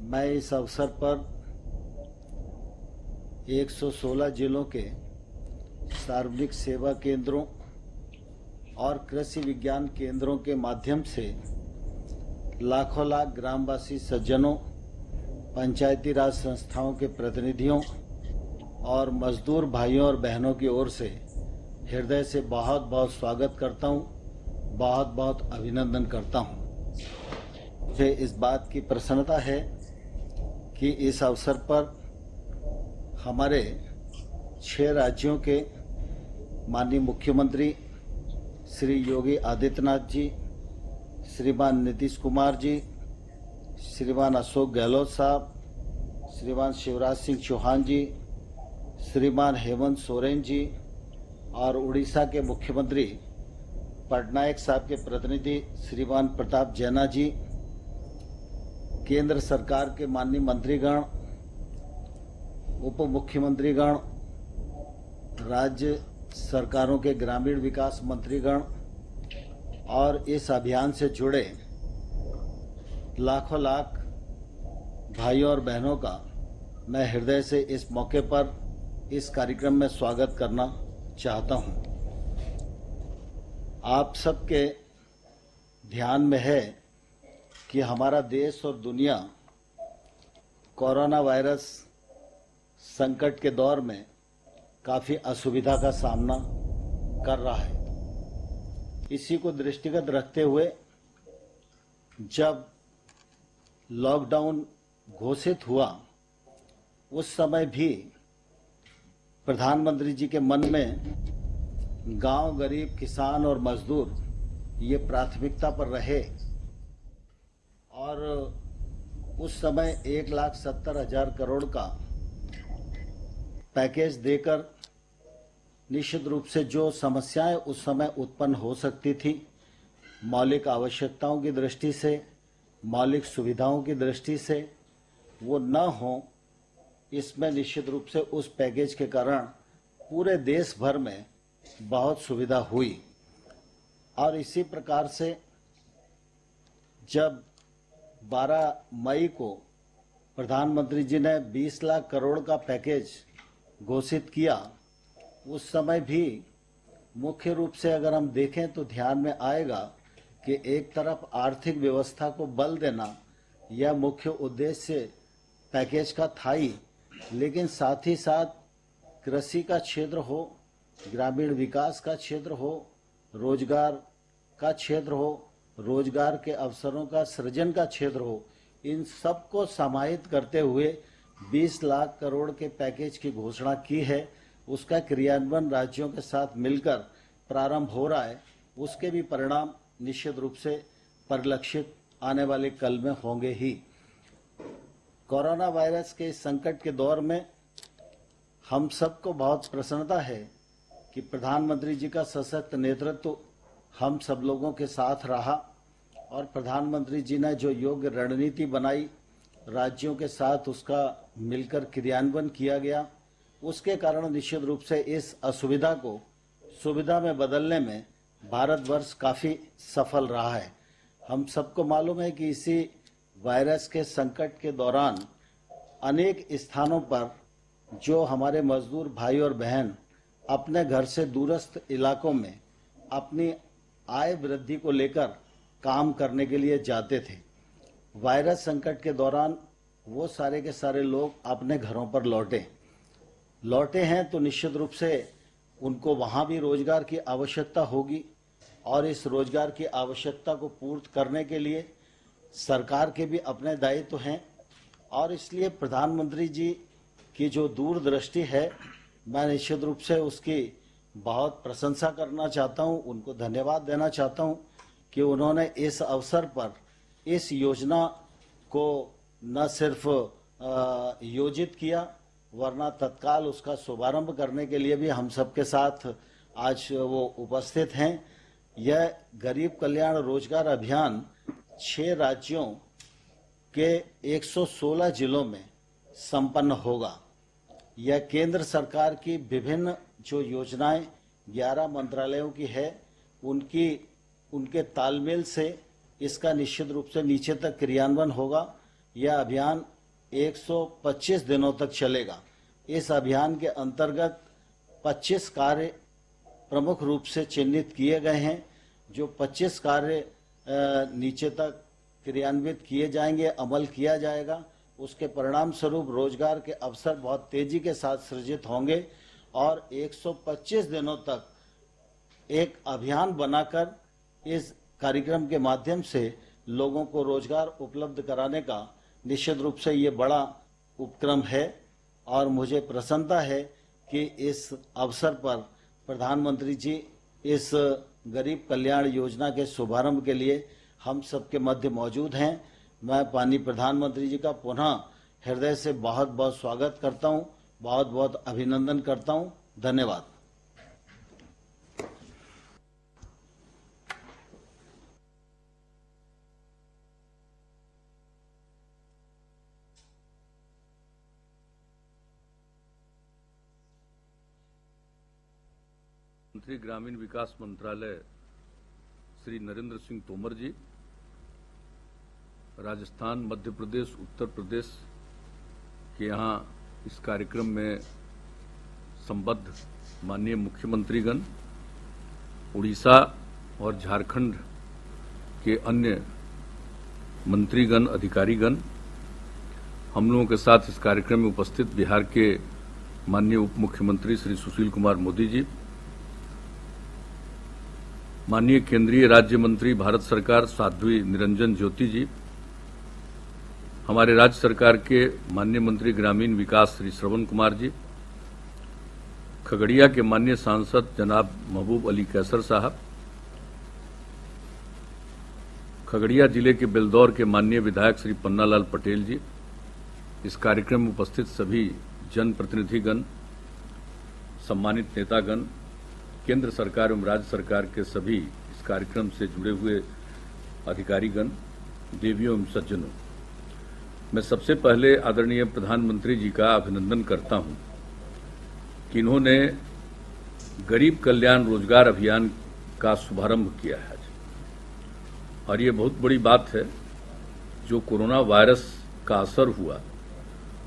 मैं इस अवसर पर 116 जिलों के सार्वजनिक सेवा केंद्रों और कृषि विज्ञान केंद्रों के माध्यम से लाखों लाख ग्रामवासी सज्जनों, पंचायती राज संस्थाओं के प्रतिनिधियों और मजदूर भाइयों और बहनों की ओर से हृदय से बहुत बहुत स्वागत करता हूं, बहुत बहुत अभिनंदन करता हूं। मुझे इस बात की प्रसन्नता है कि इस अवसर पर हमारे 6 राज्यों के माननीय मुख्यमंत्री श्री योगी आदित्यनाथ जी, श्रीमान नीतीश कुमार जी, श्रीमान अशोक गहलोत साहब, श्रीमान शिवराज सिंह चौहान जी, श्रीमान हेमंत सोरेन जी और उड़ीसा के मुख्यमंत्री पटनायक साहब के प्रतिनिधि श्रीमान प्रताप जैना जी, केंद्र सरकार के माननीय मंत्रीगण, उप मुख्यमंत्रीगण, राज्य सरकारों के ग्रामीण विकास मंत्रीगण और इस अभियान से जुड़े लाखों लाख भाइयों और बहनों का मैं हृदय से इस मौके पर इस कार्यक्रम में स्वागत करना चाहता हूं। आप सबके ध्यान में है कि हमारा देश और दुनिया कोरोना वायरस संकट के दौर में काफी असुविधा का सामना कर रहा है। इसी को दृष्टिगत रखते हुए जब लॉकडाउन घोषित हुआ उस समय भी प्रधानमंत्री जी के मन में गांव, गरीब, किसान और मजदूर ये प्राथमिकता पर रहे और उस समय 1,70,000 करोड़ का पैकेज देकर निश्चित रूप से जो समस्याएं उस समय उत्पन्न हो सकती थी, मौलिक आवश्यकताओं की दृष्टि से, मौलिक सुविधाओं की दृष्टि से, वो न हो, इसमें निश्चित रूप से उस पैकेज के कारण पूरे देश भर में बहुत सुविधा हुई। और इसी प्रकार से जब 12 मई को प्रधानमंत्री जी ने 20 लाख करोड़ का पैकेज घोषित किया, उस समय भी मुख्य रूप से अगर हम देखें तो ध्यान में आएगा कि एक तरफ आर्थिक व्यवस्था को बल देना यह मुख्य उद्देश्य पैकेज का था ही, लेकिन साथ ही साथ कृषि का क्षेत्र हो, ग्रामीण विकास का क्षेत्र हो, रोजगार का क्षेत्र हो, रोजगार के अवसरों का सृजन का क्षेत्र हो, इन सबको समाहित करते हुए 20 लाख करोड़ के पैकेज की घोषणा की है। उसका क्रियान्वयन राज्यों के साथ मिलकर प्रारंभ हो रहा है। उसके भी परिणाम निश्चित रूप से परिलक्षित आने वाले कल में होंगे ही। कोरोना वायरस के इस संकट के दौर में हम सबको बहुत प्रसन्नता है कि प्रधानमंत्री जी का सशक्त नेतृत्व हम सब लोगों के साथ रहा और प्रधानमंत्री जी ने जो योग्य रणनीति बनाई, राज्यों के साथ उसका मिलकर क्रियान्वयन किया गया, उसके कारण निश्चित रूप से इस असुविधा को सुविधा में बदलने में भारतवर्ष काफी सफल रहा है। हम सबको मालूम है कि इसी वायरस के संकट के दौरान अनेक स्थानों पर जो हमारे मजदूर भाई और बहन अपने घर से दूरस्थ इलाकों में अपनी आय वृद्धि को लेकर काम करने के लिए जाते थे। वायरस संकट के दौरान वो सारे के सारे लोग अपने घरों पर लौटे हैं तो निश्चित रूप से उनको वहां भी रोजगार की आवश्यकता होगी और इस रोजगार की आवश्यकता को पूर्ण करने के लिए सरकार के भी अपने दायित्व हैं और इसलिए प्रधानमंत्री जी की जो दूरदृष्टि है, मैं निश्चित रूप से उसकी बहुत प्रशंसा करना चाहता हूं, उनको धन्यवाद देना चाहता हूं कि उन्होंने इस अवसर पर इस योजना को न सिर्फ योजित किया वरना तत्काल उसका शुभारंभ करने के लिए भी हम सबके साथ आज वो उपस्थित हैं। यह गरीब कल्याण रोजगार अभियान 6 राज्यों के 116 जिलों में संपन्न होगा। यह केंद्र सरकार की विभिन्न जो योजनाएं 11 मंत्रालयों की है, उनके तालमेल से इसका निश्चित रूप से नीचे तक क्रियान्वयन होगा। यह अभियान 125 दिनों तक चलेगा। इस अभियान के अंतर्गत 25 कार्य प्रमुख रूप से चिन्हित किए गए हैं। जो 25 कार्य नीचे तक क्रियान्वित किए जाएंगे, अमल किया जाएगा, उसके परिणाम स्वरूप रोजगार के अवसर बहुत तेजी के साथ सृजित होंगे और 125 दिनों तक एक अभियान बनाकर इस कार्यक्रम के माध्यम से लोगों को रोजगार उपलब्ध कराने का निश्चित रूप से ये बड़ा उपक्रम है। और मुझे प्रसन्नता है कि इस अवसर पर प्रधानमंत्री जी इस गरीब कल्याण योजना के शुभारंभ के लिए हम सबके मध्य मौजूद हैं। मैं माननीय प्रधानमंत्री जी का पुनः हृदय से बहुत बहुत स्वागत करता हूं, बहुत बहुत अभिनंदन करता हूं। धन्यवाद। मंत्री ग्रामीण विकास मंत्रालय श्री नरेंद्र सिंह तोमर जी, राजस्थान, मध्य प्रदेश, उत्तर प्रदेश के यहाँ इस कार्यक्रम में संबद्ध माननीय मुख्यमंत्रीगण, उड़ीसा और झारखंड के अन्य मंत्रीगण, अधिकारीगण, हम लोगों के साथ इस कार्यक्रम में उपस्थित बिहार के माननीय उप मुख्यमंत्री श्री सुशील कुमार मोदी जी, माननीय केंद्रीय राज्य मंत्री भारत सरकार साध्वी निरंजन ज्योति जी, हमारे राज्य सरकार के माननीय मंत्री ग्रामीण विकास श्री श्रवण कुमार जी, खगड़िया के माननीय सांसद जनाब महबूब अली कैसर साहब, खगड़िया जिले के बेलदौर के माननीय विधायक श्री पन्नालाल पटेल जी, इस कार्यक्रम में उपस्थित सभी जनप्रतिनिधिगण, सम्मानित नेतागण, केंद्र सरकार एवं राज्य सरकार के सभी इस कार्यक्रम से जुड़े हुए अधिकारीगण, देवियों एवं सज्जनों, मैं सबसे पहले आदरणीय प्रधानमंत्री जी का अभिनंदन करता हूं कि इन्होंने गरीब कल्याण रोजगार अभियान का शुभारंभ किया है आज। और ये बहुत बड़ी बात है, जो कोरोना वायरस का असर हुआ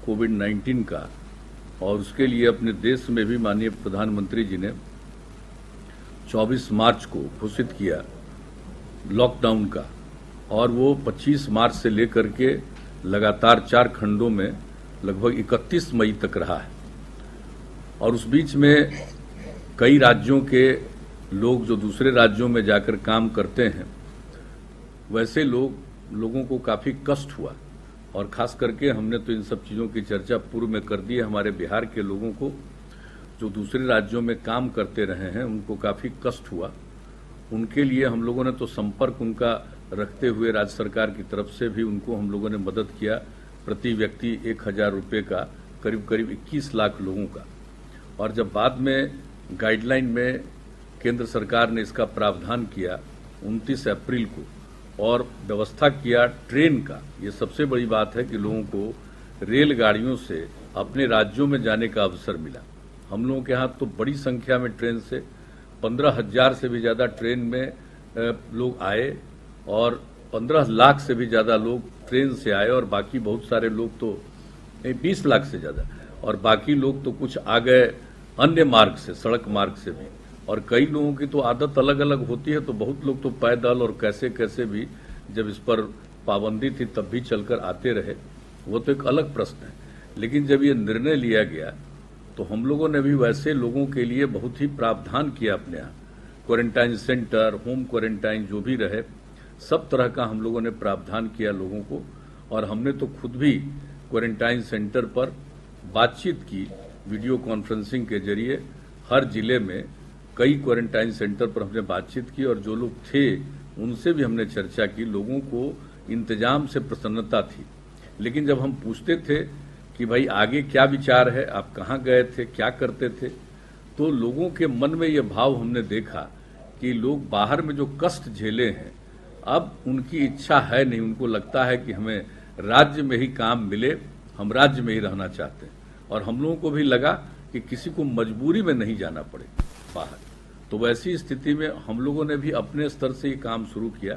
कोविड-19 का, और उसके लिए अपने देश में भी माननीय प्रधानमंत्री जी ने 24 मार्च को घोषित किया लॉकडाउन का, और वो 25 मार्च से लेकर के लगातार 4 खंडों में लगभग 31 मई तक रहा है। और उस बीच में कई राज्यों के लोग जो दूसरे राज्यों में जाकर काम करते हैं, वैसे लोगों को काफी कष्ट हुआ। और खास करके हमने तो इन सब चीजों की चर्चा पूर्व में कर दी है। हमारे बिहार के लोगों को जो दूसरे राज्यों में काम करते रहे हैं, उनको काफी कष्ट हुआ। उनके लिए हम लोगों ने तो संपर्क उनका रखते हुए राज्य सरकार की तरफ से भी उनको हम लोगों ने मदद किया, प्रति व्यक्ति 1000 रुपये का, करीब करीब 21 लाख लोगों का। और जब बाद में गाइडलाइन में केंद्र सरकार ने इसका प्रावधान किया 29 अप्रैल को, और व्यवस्था किया ट्रेन का, ये सबसे बड़ी बात है कि लोगों को रेलगाड़ियों से अपने राज्यों में जाने का अवसर मिला। हम लोगों के यहाँ तो बड़ी संख्या में ट्रेन से 15,000 से भी ज्यादा ट्रेन में लोग आए, और 15 लाख से भी ज्यादा लोग ट्रेन से आए, और बाकी बहुत सारे लोग तो 20 लाख से ज्यादा, और बाकी लोग तो कुछ आ गए अन्य मार्ग से, सड़क मार्ग से भी। और कई लोगों की तो आदत अलग अलग होती है, तो बहुत लोग तो पैदल और कैसे कैसे भी, जब इस पर पाबंदी थी तब भी चलकर आते रहे, वो तो एक अलग प्रश्न है। लेकिन जब ये निर्णय लिया गया तो हम लोगों ने भी वैसे लोगों के लिए बहुत ही प्रावधान किया अपने यहाँ। क्वारंटाइन सेंटर, होम क्वारंटाइन जो भी रहे, सब तरह का हम लोगों ने प्रावधान किया लोगों को। और हमने तो खुद भी क्वारंटाइन सेंटर पर बातचीत की, वीडियो कॉन्फ्रेंसिंग के जरिए हर जिले में कई क्वारंटाइन सेंटर पर हमने बातचीत की, और जो लोग थे उनसे भी हमने चर्चा की। लोगों को इंतजाम से प्रसन्नता थी। लेकिन जब हम पूछते थे कि भाई आगे क्या विचार है, आप कहाँ गए थे, क्या करते थे, तो लोगों के मन में ये भाव हमने देखा कि लोग बाहर में जो कष्ट झेले हैं, अब उनकी इच्छा है नहीं, उनको लगता है कि हमें राज्य में ही काम मिले, हम राज्य में ही रहना चाहते हैं। और हम लोगों को भी लगा कि किसी को मजबूरी में नहीं जाना पड़े बाहर। तो वैसी स्थिति में हम लोगों ने भी अपने स्तर से ये काम शुरू किया,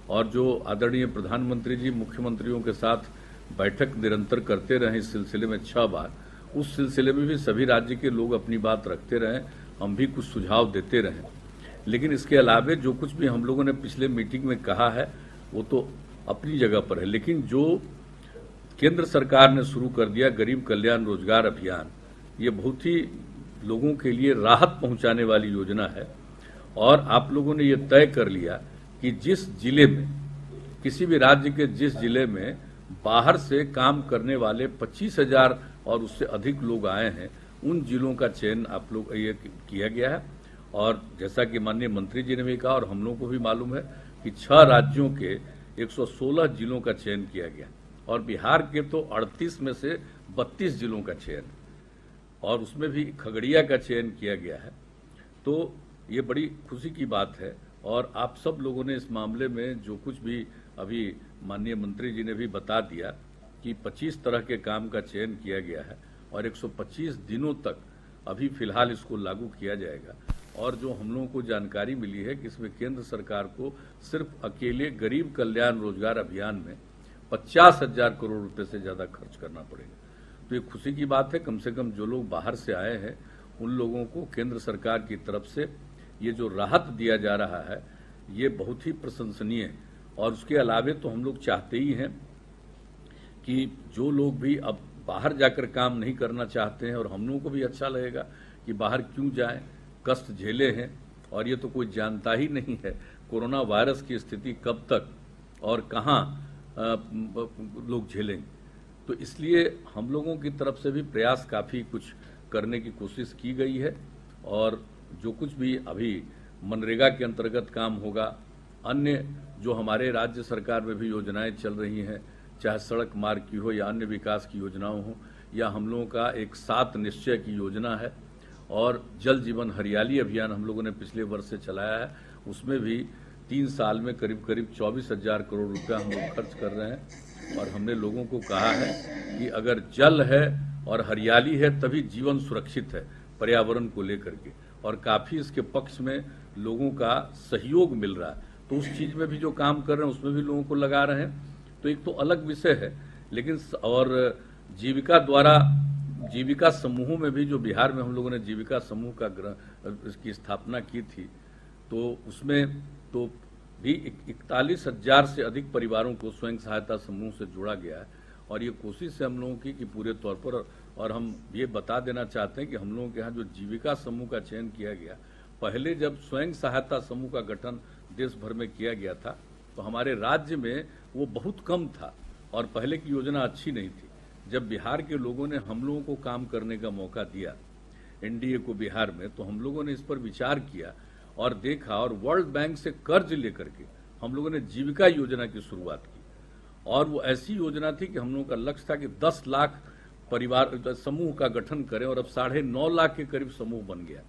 और जो आदरणीय प्रधानमंत्री जी मुख्यमंत्रियों के साथ बैठक निरंतर करते रहे इस सिलसिले में 6 बार। उस सिलसिले में भी सभी राज्य के लोग अपनी बात रखते रहे, हम भी कुछ सुझाव देते रहे। लेकिन इसके अलावे जो कुछ भी हम लोगों ने पिछले मीटिंग में कहा है वो तो अपनी जगह पर है, लेकिन जो केंद्र सरकार ने शुरू कर दिया गरीब कल्याण रोजगार अभियान, ये बहुत ही लोगों के लिए राहत पहुंचाने वाली योजना है। और आप लोगों ने ये तय कर लिया कि जिस जिले में, किसी भी राज्य के जिस जिले में बाहर से काम करने वाले 25,000 और उससे अधिक लोग आए हैं, उन जिलों का चयन आप लोग ये किया गया है। और जैसा कि माननीय मंत्री जी ने भी कहा और हम लोगों को भी मालूम है कि 6 राज्यों के 116 जिलों का चयन किया गया और बिहार के तो 38 में से 32 जिलों का चयन और उसमें भी खगड़िया का चयन किया गया है। तो ये बड़ी खुशी की बात है। और आप सब लोगों ने इस मामले में जो कुछ भी अभी माननीय मंत्री जी ने भी बता दिया कि 25 तरह के काम का चयन किया गया है और 125 दिनों तक अभी फिलहाल इसको लागू किया जाएगा। और जो हम लोगों को जानकारी मिली है कि इसमें केंद्र सरकार को सिर्फ अकेले गरीब कल्याण रोजगार अभियान में 50,000 करोड़ रुपए से ज्यादा खर्च करना पड़ेगा। तो ये खुशी की बात है। कम से कम जो लोग बाहर से आए हैं उन लोगों को केंद्र सरकार की तरफ से ये जो राहत दिया जा रहा है ये बहुत ही प्रशंसनीय है। और उसके अलावे तो हम लोग चाहते ही हैं कि जो लोग भी अब बाहर जाकर काम नहीं करना चाहते हैं, और हम लोगों को भी अच्छा लगेगा कि बाहर क्यों जाएं, कष्ट झेले हैं और ये तो कोई जानता ही नहीं है कोरोना वायरस की स्थिति कब तक और कहां लोग झेलेंगे। तो इसलिए हम लोगों की तरफ से भी प्रयास काफी कुछ करने की कोशिश की गई है। और जो कुछ भी अभी मनरेगा के अंतर्गत काम होगा, अन्य जो हमारे राज्य सरकार में भी योजनाएं चल रही हैं, चाहे सड़क मार्ग की हो या अन्य विकास की योजनाओं हो, या हम लोगों का एक 7 निश्चय की योजना है और जल जीवन हरियाली अभियान हम लोगों ने पिछले वर्ष से चलाया है, उसमें भी 3 साल में करीब करीब 24,000 करोड़ रुपया हम लोग खर्च कर रहे हैं। और हमने लोगों को कहा है कि अगर जल है और हरियाली है तभी जीवन सुरक्षित है पर्यावरण को लेकर के, और काफी इसके पक्ष में लोगों का सहयोग मिल रहा है। तो उस चीज में भी जो काम कर रहे हैं उसमें भी लोगों को लगा रहे हैं। तो एक तो अलग विषय है, लेकिन और जीविका द्वारा जीविका समूहों में भी जो बिहार में हम लोगों ने जीविका समूह का इसकी स्थापना की थी, तो उसमें तो भी 41,000 से अधिक परिवारों को स्वयं सहायता समूह से जोड़ा गया है। और ये कोशिश है हम लोगों की कि पूरे तौर पर, और हम ये बता देना चाहते हैं कि हम लोगों के यहाँ जो जीविका समूह का चयन किया गया, पहले जब स्वयं सहायता समूह का गठन देश भर में किया गया था तो हमारे राज्य में वो बहुत कम था और पहले की योजना अच्छी नहीं थी। जब बिहार के लोगों ने हम लोगों को काम करने का मौका दिया, एनडीए को बिहार में, तो हम लोगों ने इस पर विचार किया और देखा, और वर्ल्ड बैंक से कर्ज लेकर के हम लोगों ने जीविका योजना की शुरुआत की। और वो ऐसी योजना थी कि हम लोगों का लक्ष्य था कि 10 लाख परिवार समूह का गठन करें, और अब 9.5 लाख के करीब समूह बन गया।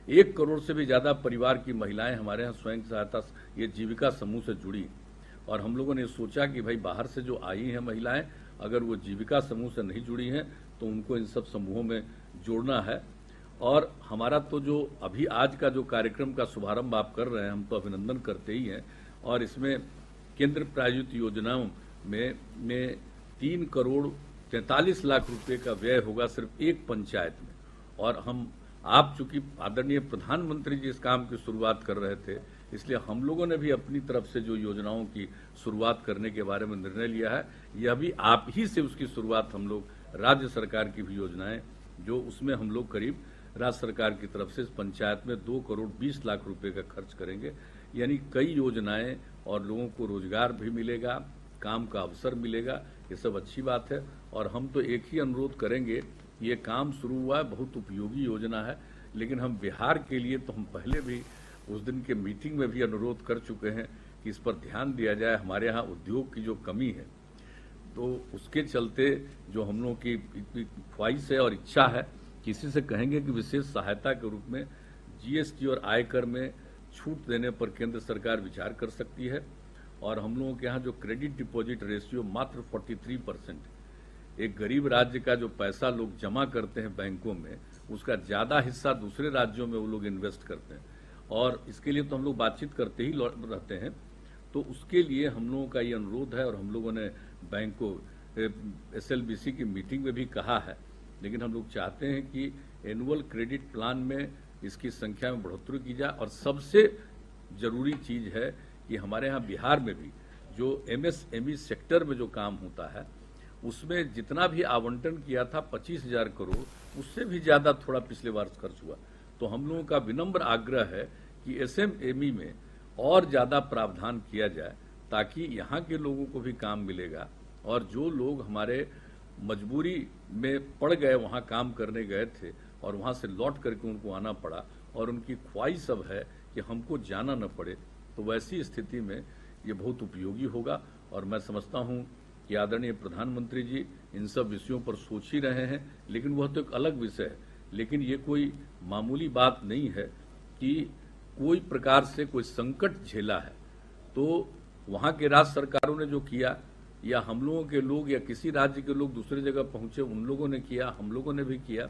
1 करोड़ से भी ज्यादा परिवार की महिलाएं हमारे यहाँ स्वयं सहायता ये जीविका समूह से जुड़ी। और हम लोगों ने सोचा कि भाई बाहर से जो आई हैं महिलाएं, अगर वो जीविका समूह से नहीं जुड़ी हैं तो उनको इन सब समूहों में जोड़ना है। और हमारा तो जो अभी आज का जो कार्यक्रम का शुभारंभ आप कर रहे हैं, हम तो अभिनंदन करते ही हैं। और इसमें केंद्र प्रायोजित योजनाओं में 3 करोड़ 43 लाख रुपए का व्यय होगा सिर्फ एक पंचायत में। और आप चूंकि आदरणीय प्रधानमंत्री जी इस काम की शुरुआत कर रहे थे, इसलिए हम लोगों ने भी अपनी तरफ से जो योजनाओं की शुरुआत करने के बारे में निर्णय लिया है। यह भी आप ही से उसकी शुरुआत हम लोग राज्य सरकार की भी योजनाएं, जो उसमें हम लोग करीब राज्य सरकार की तरफ से इस पंचायत में 2 करोड़ 20 लाख रुपए का खर्च करेंगे। यानी कई योजनाएं, और लोगों को रोजगार भी मिलेगा, काम का अवसर मिलेगा, ये सब अच्छी बात है। और हम तो एक ही अनुरोध करेंगे, ये काम शुरू हुआ है, बहुत उपयोगी योजना है, लेकिन हम बिहार के लिए तो हम पहले भी उस दिन के मीटिंग में भी अनुरोध कर चुके हैं कि इस पर ध्यान दिया जाए। हमारे यहाँ उद्योग की जो कमी है, तो उसके चलते जो हम लोगों की ख्वाहिश है और इच्छा है, किसी से कहेंगे कि विशेष सहायता के रूप में जीएसटी और आयकर में छूट देने पर केंद्र सरकार विचार कर सकती है। और हम लोगों के यहाँ जो क्रेडिट डिपॉजिट रेशियो मात्र 43%, एक गरीब राज्य का जो पैसा लोग जमा करते हैं बैंकों में, उसका ज्यादा हिस्सा दूसरे राज्यों में वो लोग इन्वेस्ट करते हैं। और इसके लिए तो हम लोग बातचीत करते ही रहते हैं। तो उसके लिए हम लोगों का ये अनुरोध है, और हम लोगों ने बैंक को SLBC की मीटिंग में भी कहा है, लेकिन हम लोग चाहते हैं कि एनुअल क्रेडिट प्लान में इसकी संख्या में बढ़ोतरी की जाए। और सबसे जरूरी चीज है कि हमारे यहाँ बिहार में भी जो MSME सेक्टर में जो काम होता है उसमें जितना भी आवंटन किया था 25,000 करोड़, उससे भी ज्यादा थोड़ा पिछले वर्ष खर्च हुआ। तो हम लोगों का विनम्र आग्रह है कि SMME में और ज्यादा प्रावधान किया जाए, ताकि यहाँ के लोगों को भी काम मिलेगा। और जो लोग हमारे मजबूरी में पड़ गए, वहाँ काम करने गए थे और वहाँ से लौट करके उनको आना पड़ा और उनकी ख्वाहिश अब है कि हमको जाना न पड़े, तो वैसी स्थिति में ये बहुत उपयोगी होगा। और मैं समझता हूँ कि आदरणीय प्रधानमंत्री जी इन सब विषयों पर सोच ही रहे हैं, लेकिन वह तो एक अलग विषय है। लेकिन ये कोई मामूली बात नहीं है कि कोई प्रकार से कोई संकट झेला है तो वहाँ के राज्य सरकारों ने जो किया, या हम लोगों के लोग या किसी राज्य के लोग दूसरी जगह पहुंचे उन लोगों ने किया, हम लोगों ने भी किया,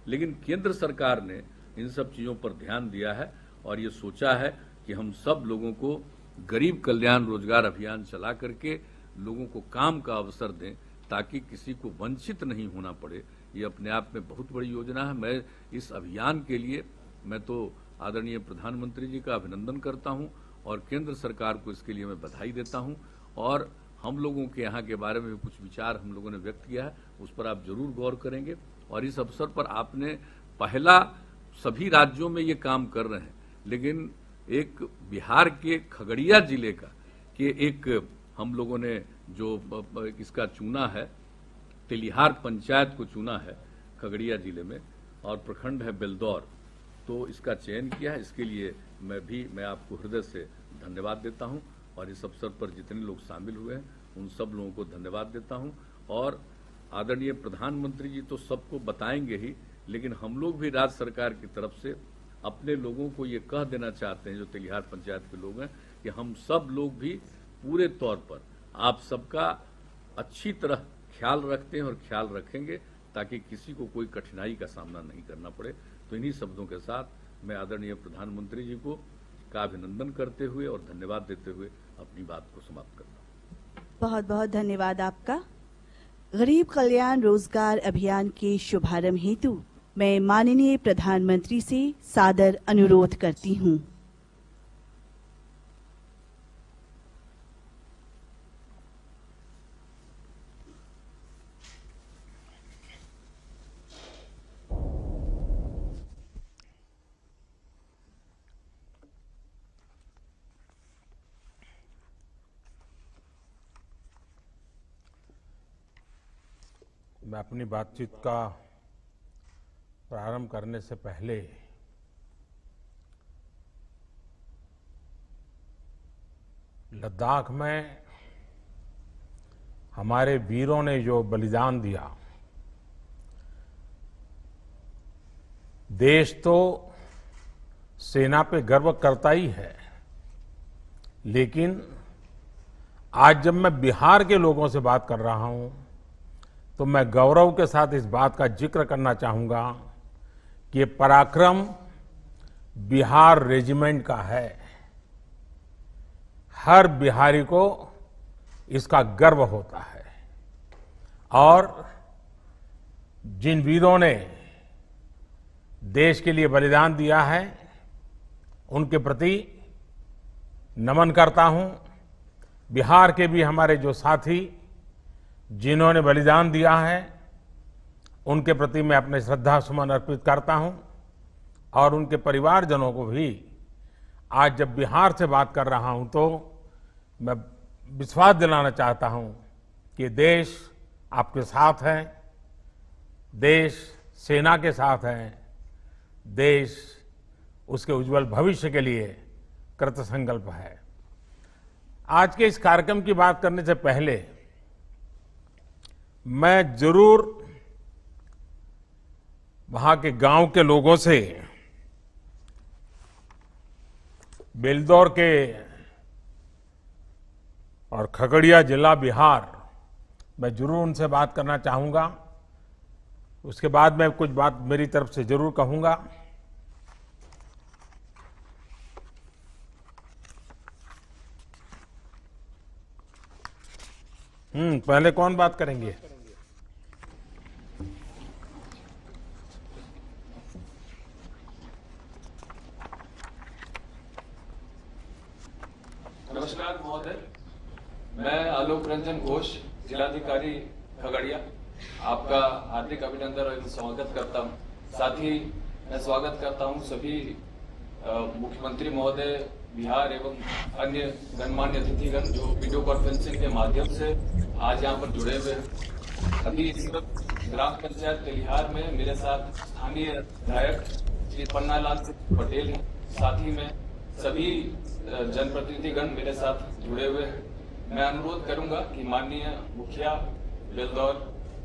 लेकिन केंद्र सरकार ने इन सब चीजों पर ध्यान दिया है और ये सोचा है कि हम सब लोगों को गरीब कल्याण रोजगार अभियान चला करके लोगों को काम का अवसर दें, ताकि किसी को वंचित नहीं होना पड़े। ये अपने आप में बहुत बड़ी योजना है। मैं इस अभियान के लिए मैं तो आदरणीय प्रधानमंत्री जी का अभिनंदन करता हूं और केंद्र सरकार को इसके लिए मैं बधाई देता हूं। और हम लोगों के यहाँ के बारे में भी कुछ विचार हम लोगों ने व्यक्त किया है, उस पर आप जरूर गौर करेंगे। और इस अवसर पर आपने पहला सभी राज्यों में ये काम कर रहे हैं, लेकिन एक बिहार के खगड़िया जिले का कि एक हम लोगों ने जो इसका चुना है, तेलिहार पंचायत को चुना है खगड़िया जिले में, और प्रखंड है बेलदौर, तो इसका चयन किया है। इसके लिए मैं आपको हृदय से धन्यवाद देता हूं और इस अवसर पर जितने लोग शामिल हुए हैं उन सब लोगों को धन्यवाद देता हूं। और आदरणीय प्रधानमंत्री जी तो सबको बताएंगे ही, लेकिन हम लोग भी राज्य सरकार की तरफ से अपने लोगों को ये कह देना चाहते हैं, जो तेलिहार पंचायत के लोग हैं, कि हम सब लोग भी पूरे तौर पर आप सबका अच्छी तरह ख्याल रखते हैं और ख्याल रखेंगे, ताकि किसी को कोई कठिनाई का सामना नहीं करना पड़े। तो इन्हीं शब्दों के साथ मैं आदरणीय प्रधानमंत्री जी को का अभिनंदन करते हुए और धन्यवाद देते हुए अपनी बात को समाप्त करता हूं। बहुत बहुत धन्यवाद आपका। गरीब कल्याण रोजगार अभियान के शुभारंभ हेतु मैं माननीय प्रधानमंत्री से सादर अनुरोध करती हूं। मैं अपनी बातचीत का प्रारंभ करने से पहले लद्दाख में हमारे वीरों ने जो बलिदान दिया, देश तो सेना पे गर्व करता ही है, लेकिन आज जब मैं बिहार के लोगों से बात कर रहा हूं तो मैं गौरव के साथ इस बात का जिक्र करना चाहूंगा कि ये पराक्रम बिहार रेजिमेंट का है। हर बिहारी को इसका गर्व होता है और जिन वीरों ने देश के लिए बलिदान दिया है उनके प्रति नमन करता हूं। बिहार के भी हमारे जो साथी जिन्होंने बलिदान दिया है उनके प्रति मैं अपने श्रद्धा सुमन अर्पित करता हूं और उनके परिवारजनों को भी आज जब बिहार से बात कर रहा हूं तो मैं विश्वास दिलाना चाहता हूं कि देश आपके साथ है, देश सेना के साथ है, देश उसके उज्जवल भविष्य के लिए कृतसंकल्प है। आज के इस कार्यक्रम की बात करने से पहले मैं जरूर वहां के गांव के लोगों से, बेलदौर के और खगड़िया जिला बिहार, मैं जरूर उनसे बात करना चाहूंगा। उसके बाद मैं कुछ बात मेरी तरफ से जरूर कहूंगा। पहले कौन बात करेंगे? नमस्कार महोदय, मैं आलोक रंजन घोष, जिलाधिकारी खगड़िया, आपका हार्दिक अभिनंदन और स्वागत करता हूं। साथ ही मैं स्वागत करता हूं सभी मुख्यमंत्री महोदय बिहार एवं अन्य गणमान्य अतिथिगण जो वीडियो कॉन्फ्रेंसिंग के माध्यम से आज यहां पर जुड़े हुए हैं। अभी इस वक्त ग्राम पंचायत तेलिहार में मेरे साथ स्थानीय विधायक श्री पन्नालाल पटेल हैं। साथ ही में सभी जनप्रतिनिधिगण मेरे साथ जुड़े हुए हैं। मैं अनुरोध करूंगा कि माननीय मुखिया बेलदौर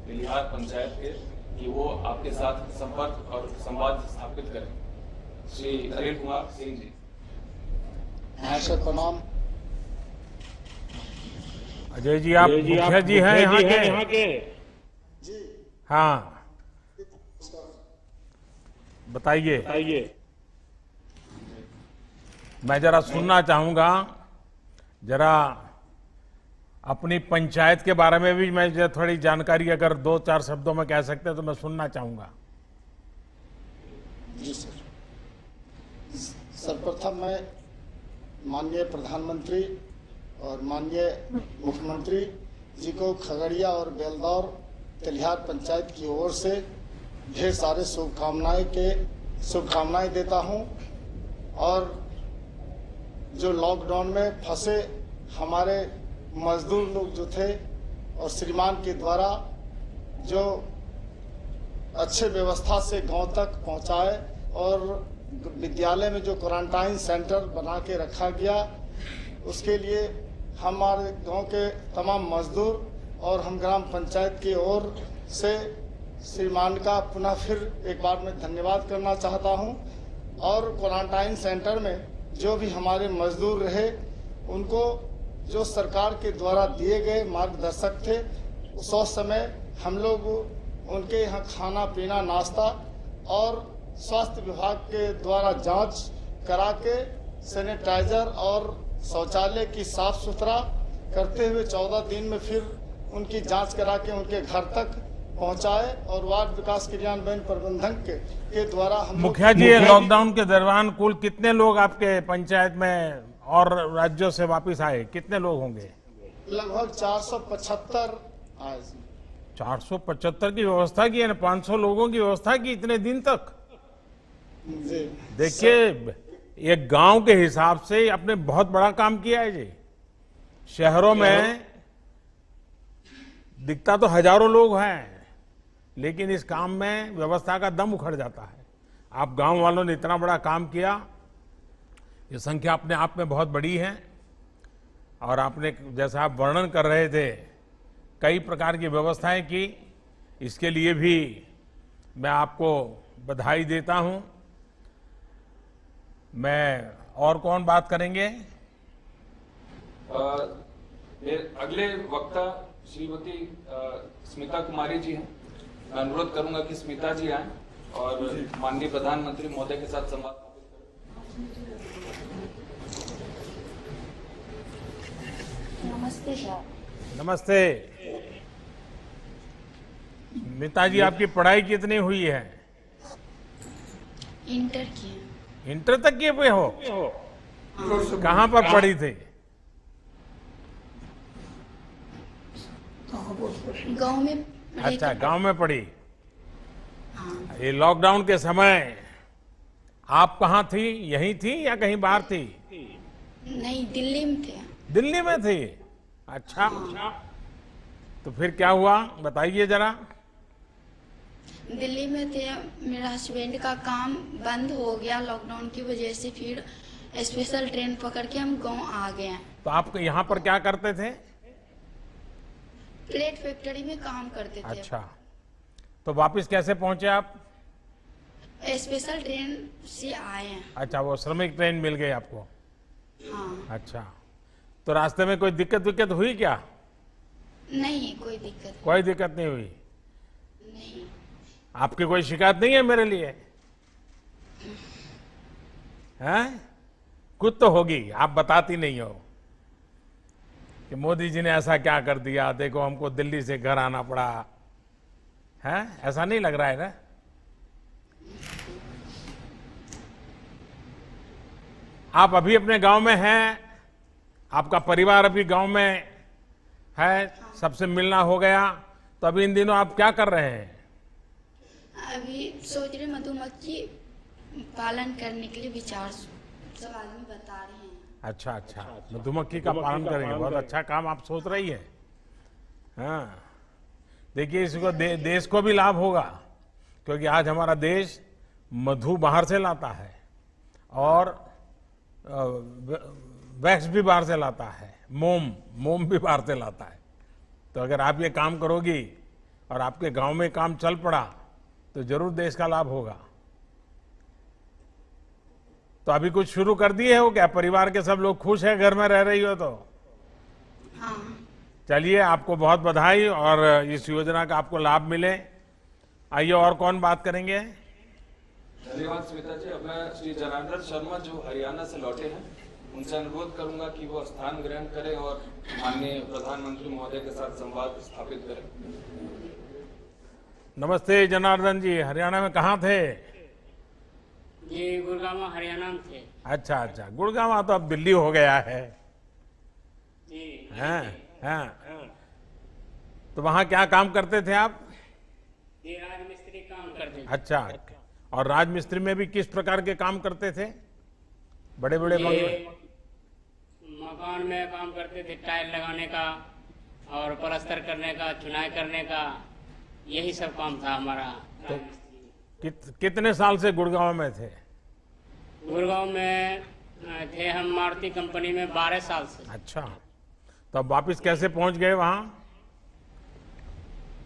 तेलिहार पंचायत के कि वो आपके साथ संपर्क और संवाद स्थापित करें। श्री अनिल कुमार सिंह जी। सर प्रणाम। अजय जी, आप मुखिया जी हैं यहाँ के? हाँ, बताइए। मैं जरा सुनना चाहूंगा, जरा अपनी पंचायत के बारे में भी मैं जरा थोड़ी जानकारी अगर 2-4 शब्दों में कह सकते हैं तो मैं सुनना चाहूंगा। जी सर। सर्वप्रथम मैं माननीय प्रधानमंत्री और माननीय मुख्यमंत्री जी को खगड़िया और बेलदौर तेलिहार पंचायत की ओर से ढेर सारे शुभकामनाएं देता हूं। और जो लॉकडाउन में फंसे हमारे मजदूर लोग जो थे और श्रीमान के द्वारा जो अच्छे व्यवस्था से गांव तक पहुंचाए और विद्यालय में जो क्वारंटाइन सेंटर बना के रखा गया, उसके लिए हमारे गांव के तमाम मजदूर और हम ग्राम पंचायत की ओर से श्रीमान का पुनः फिर एक बार मैं धन्यवाद करना चाहता हूं। और क्वारंटाइन सेंटर में जो भी हमारे मजदूर रहे, उनको जो सरकार के द्वारा दिए गए मार्गदर्शक थे, उस समय हम लोग उनके यहाँ खाना पीना नाश्ता और स्वास्थ्य विभाग के द्वारा जांच करा के सैनिटाइजर और शौचालय की साफ सुथरा करते हुए 14 दिन में फिर उनकी जांच करा के उनके घर तक पहुंचाए। और वार्ड विकास क्रियान्वयन प्रबंधक के द्वारा हम मुखिया जी, लॉकडाउन के दौरान कुल कितने लोग आपके पंचायत में और राज्यों से वापस आए? कितने लोग होंगे? लगभग 475 आए। 475 की व्यवस्था की है ना, 500 लोगों की व्यवस्था की इतने दिन तक। देखिए, एक गांव के हिसाब से आपने बहुत बड़ा काम किया है जी। शहरों में दिखता तो हजारों लोग हैं, लेकिन इस काम में व्यवस्था का दम उखड़ जाता है। आप गांव वालों ने इतना बड़ा काम किया, ये संख्या अपने आप में बहुत बड़ी है। और आपने जैसा आप वर्णन कर रहे थे, कई प्रकार की व्यवस्थाएं की, इसके लिए भी मैं आपको बधाई देता हूं। मैं और कौन बात करेंगे? अगले वक्ता श्रीमती स्मिता कुमारी जी हैं। मैं अनुरोध करूंगा कि स्मिता जी आएं और माननीय प्रधानमंत्री महोदय के साथ संवाद करें। नमस्ते सर। नमस्ते। स्मिता जी, आपकी पढ़ाई कितनी हुई है? इंटर की। इंटर तक किए हुए हो? कहाँ पर पढ़ी थी? गांव में। अच्छा, गांव में पढ़ी। हाँ। ये लॉकडाउन के समय आप कहाँ थी? यहीं थी या कहीं बाहर थी? नहीं, दिल्ली में थे। दिल्ली में थी? अच्छा। तो फिर क्या हुआ, बताइए जरा। दिल्ली में थे, मेरा हस्बैंड का काम बंद हो गया लॉकडाउन की वजह से। फिर स्पेशल ट्रेन पकड़ के हम गांव आ गए। तो आप यहाँ पर क्या करते थे? प्लेट फैक्ट्री में काम करते थे। अच्छा, तो वापस कैसे पहुंचे आप? स्पेशल ट्रेन से आए हैं। अच्छा, वो श्रमिक ट्रेन मिल गई आपको? हाँ। अच्छा, तो रास्ते में कोई दिक्कत हुई क्या? नहीं, कोई दिक्कत कोई दिक्कत नहीं हुई? नहीं। आपकी कोई शिकायत नहीं है मेरे लिए? हैं? कुछ तो होगी, आप बताती नहीं हो। कि मोदी जी ने ऐसा क्या कर दिया, देखो हमको दिल्ली से घर आना पड़ा है, ऐसा नहीं लग रहा है ना? आप अभी अपने गांव में हैं, आपका परिवार अभी गांव में है, सबसे मिलना हो गया, तो अभी इन दिनों आप क्या कर रहे हैं? अभी सोच रहे मधुमक्खी पालन करने के लिए विचार सब आदमी बता रहे हैं। अच्छा अच्छा, मधुमक्खी का पालन करेंगे, बहुत अच्छा काम आप सोच रही है। हाँ, देखिए इसको देश को भी लाभ होगा, क्योंकि आज हमारा देश मधु बाहर से लाता है और वैक्स भी बाहर से लाता है, मोम भी बाहर से लाता है। तो अगर आप ये काम करोगी और आपके गांव में काम चल पड़ा तो जरूर देश का लाभ होगा। तो अभी कुछ शुरू कर दिए हो क्या? परिवार के सब लोग खुश है, घर में रह रही हो तो? हाँ। चलिए, आपको बहुत बधाई और इस योजना का आपको लाभ मिले। आइए, और कौन बात करेंगे? धन्यवाद श्वेता जी। अब मैं श्री जनार्दन शर्मा जो हरियाणा से लौटे हैं उनसे अनुरोध करूंगा कि वो स्थान ग्रहण करें और माननीय प्रधानमंत्री महोदय के साथ संवाद स्थापित करें। नमस्ते जनार्दन जी, हरियाणा में कहाँ थे? जी गुड़गांव हरियाणा में थे। अच्छा अच्छा, गुड़गांव तो अब दिल्ली हो गया है। जी हाँ हाँ, तो वहाँ क्या काम करते थे आप? ये राजमिस्त्री काम करते थे। अच्छा, और राजमिस्त्री में भी किस प्रकार के काम करते थे? बड़े बड़े मकान में काम करते थे, टाइल लगाने का और प्लास्टर करने का, चुनाई करने का, यही सब काम था हमारा। तो कितने साल से गुड़गांव में थे? गुड़गांव में थे हम मारुति कंपनी में 12 साल से। अच्छा, तो अब वापिस कैसे पहुंच गए वहाँ?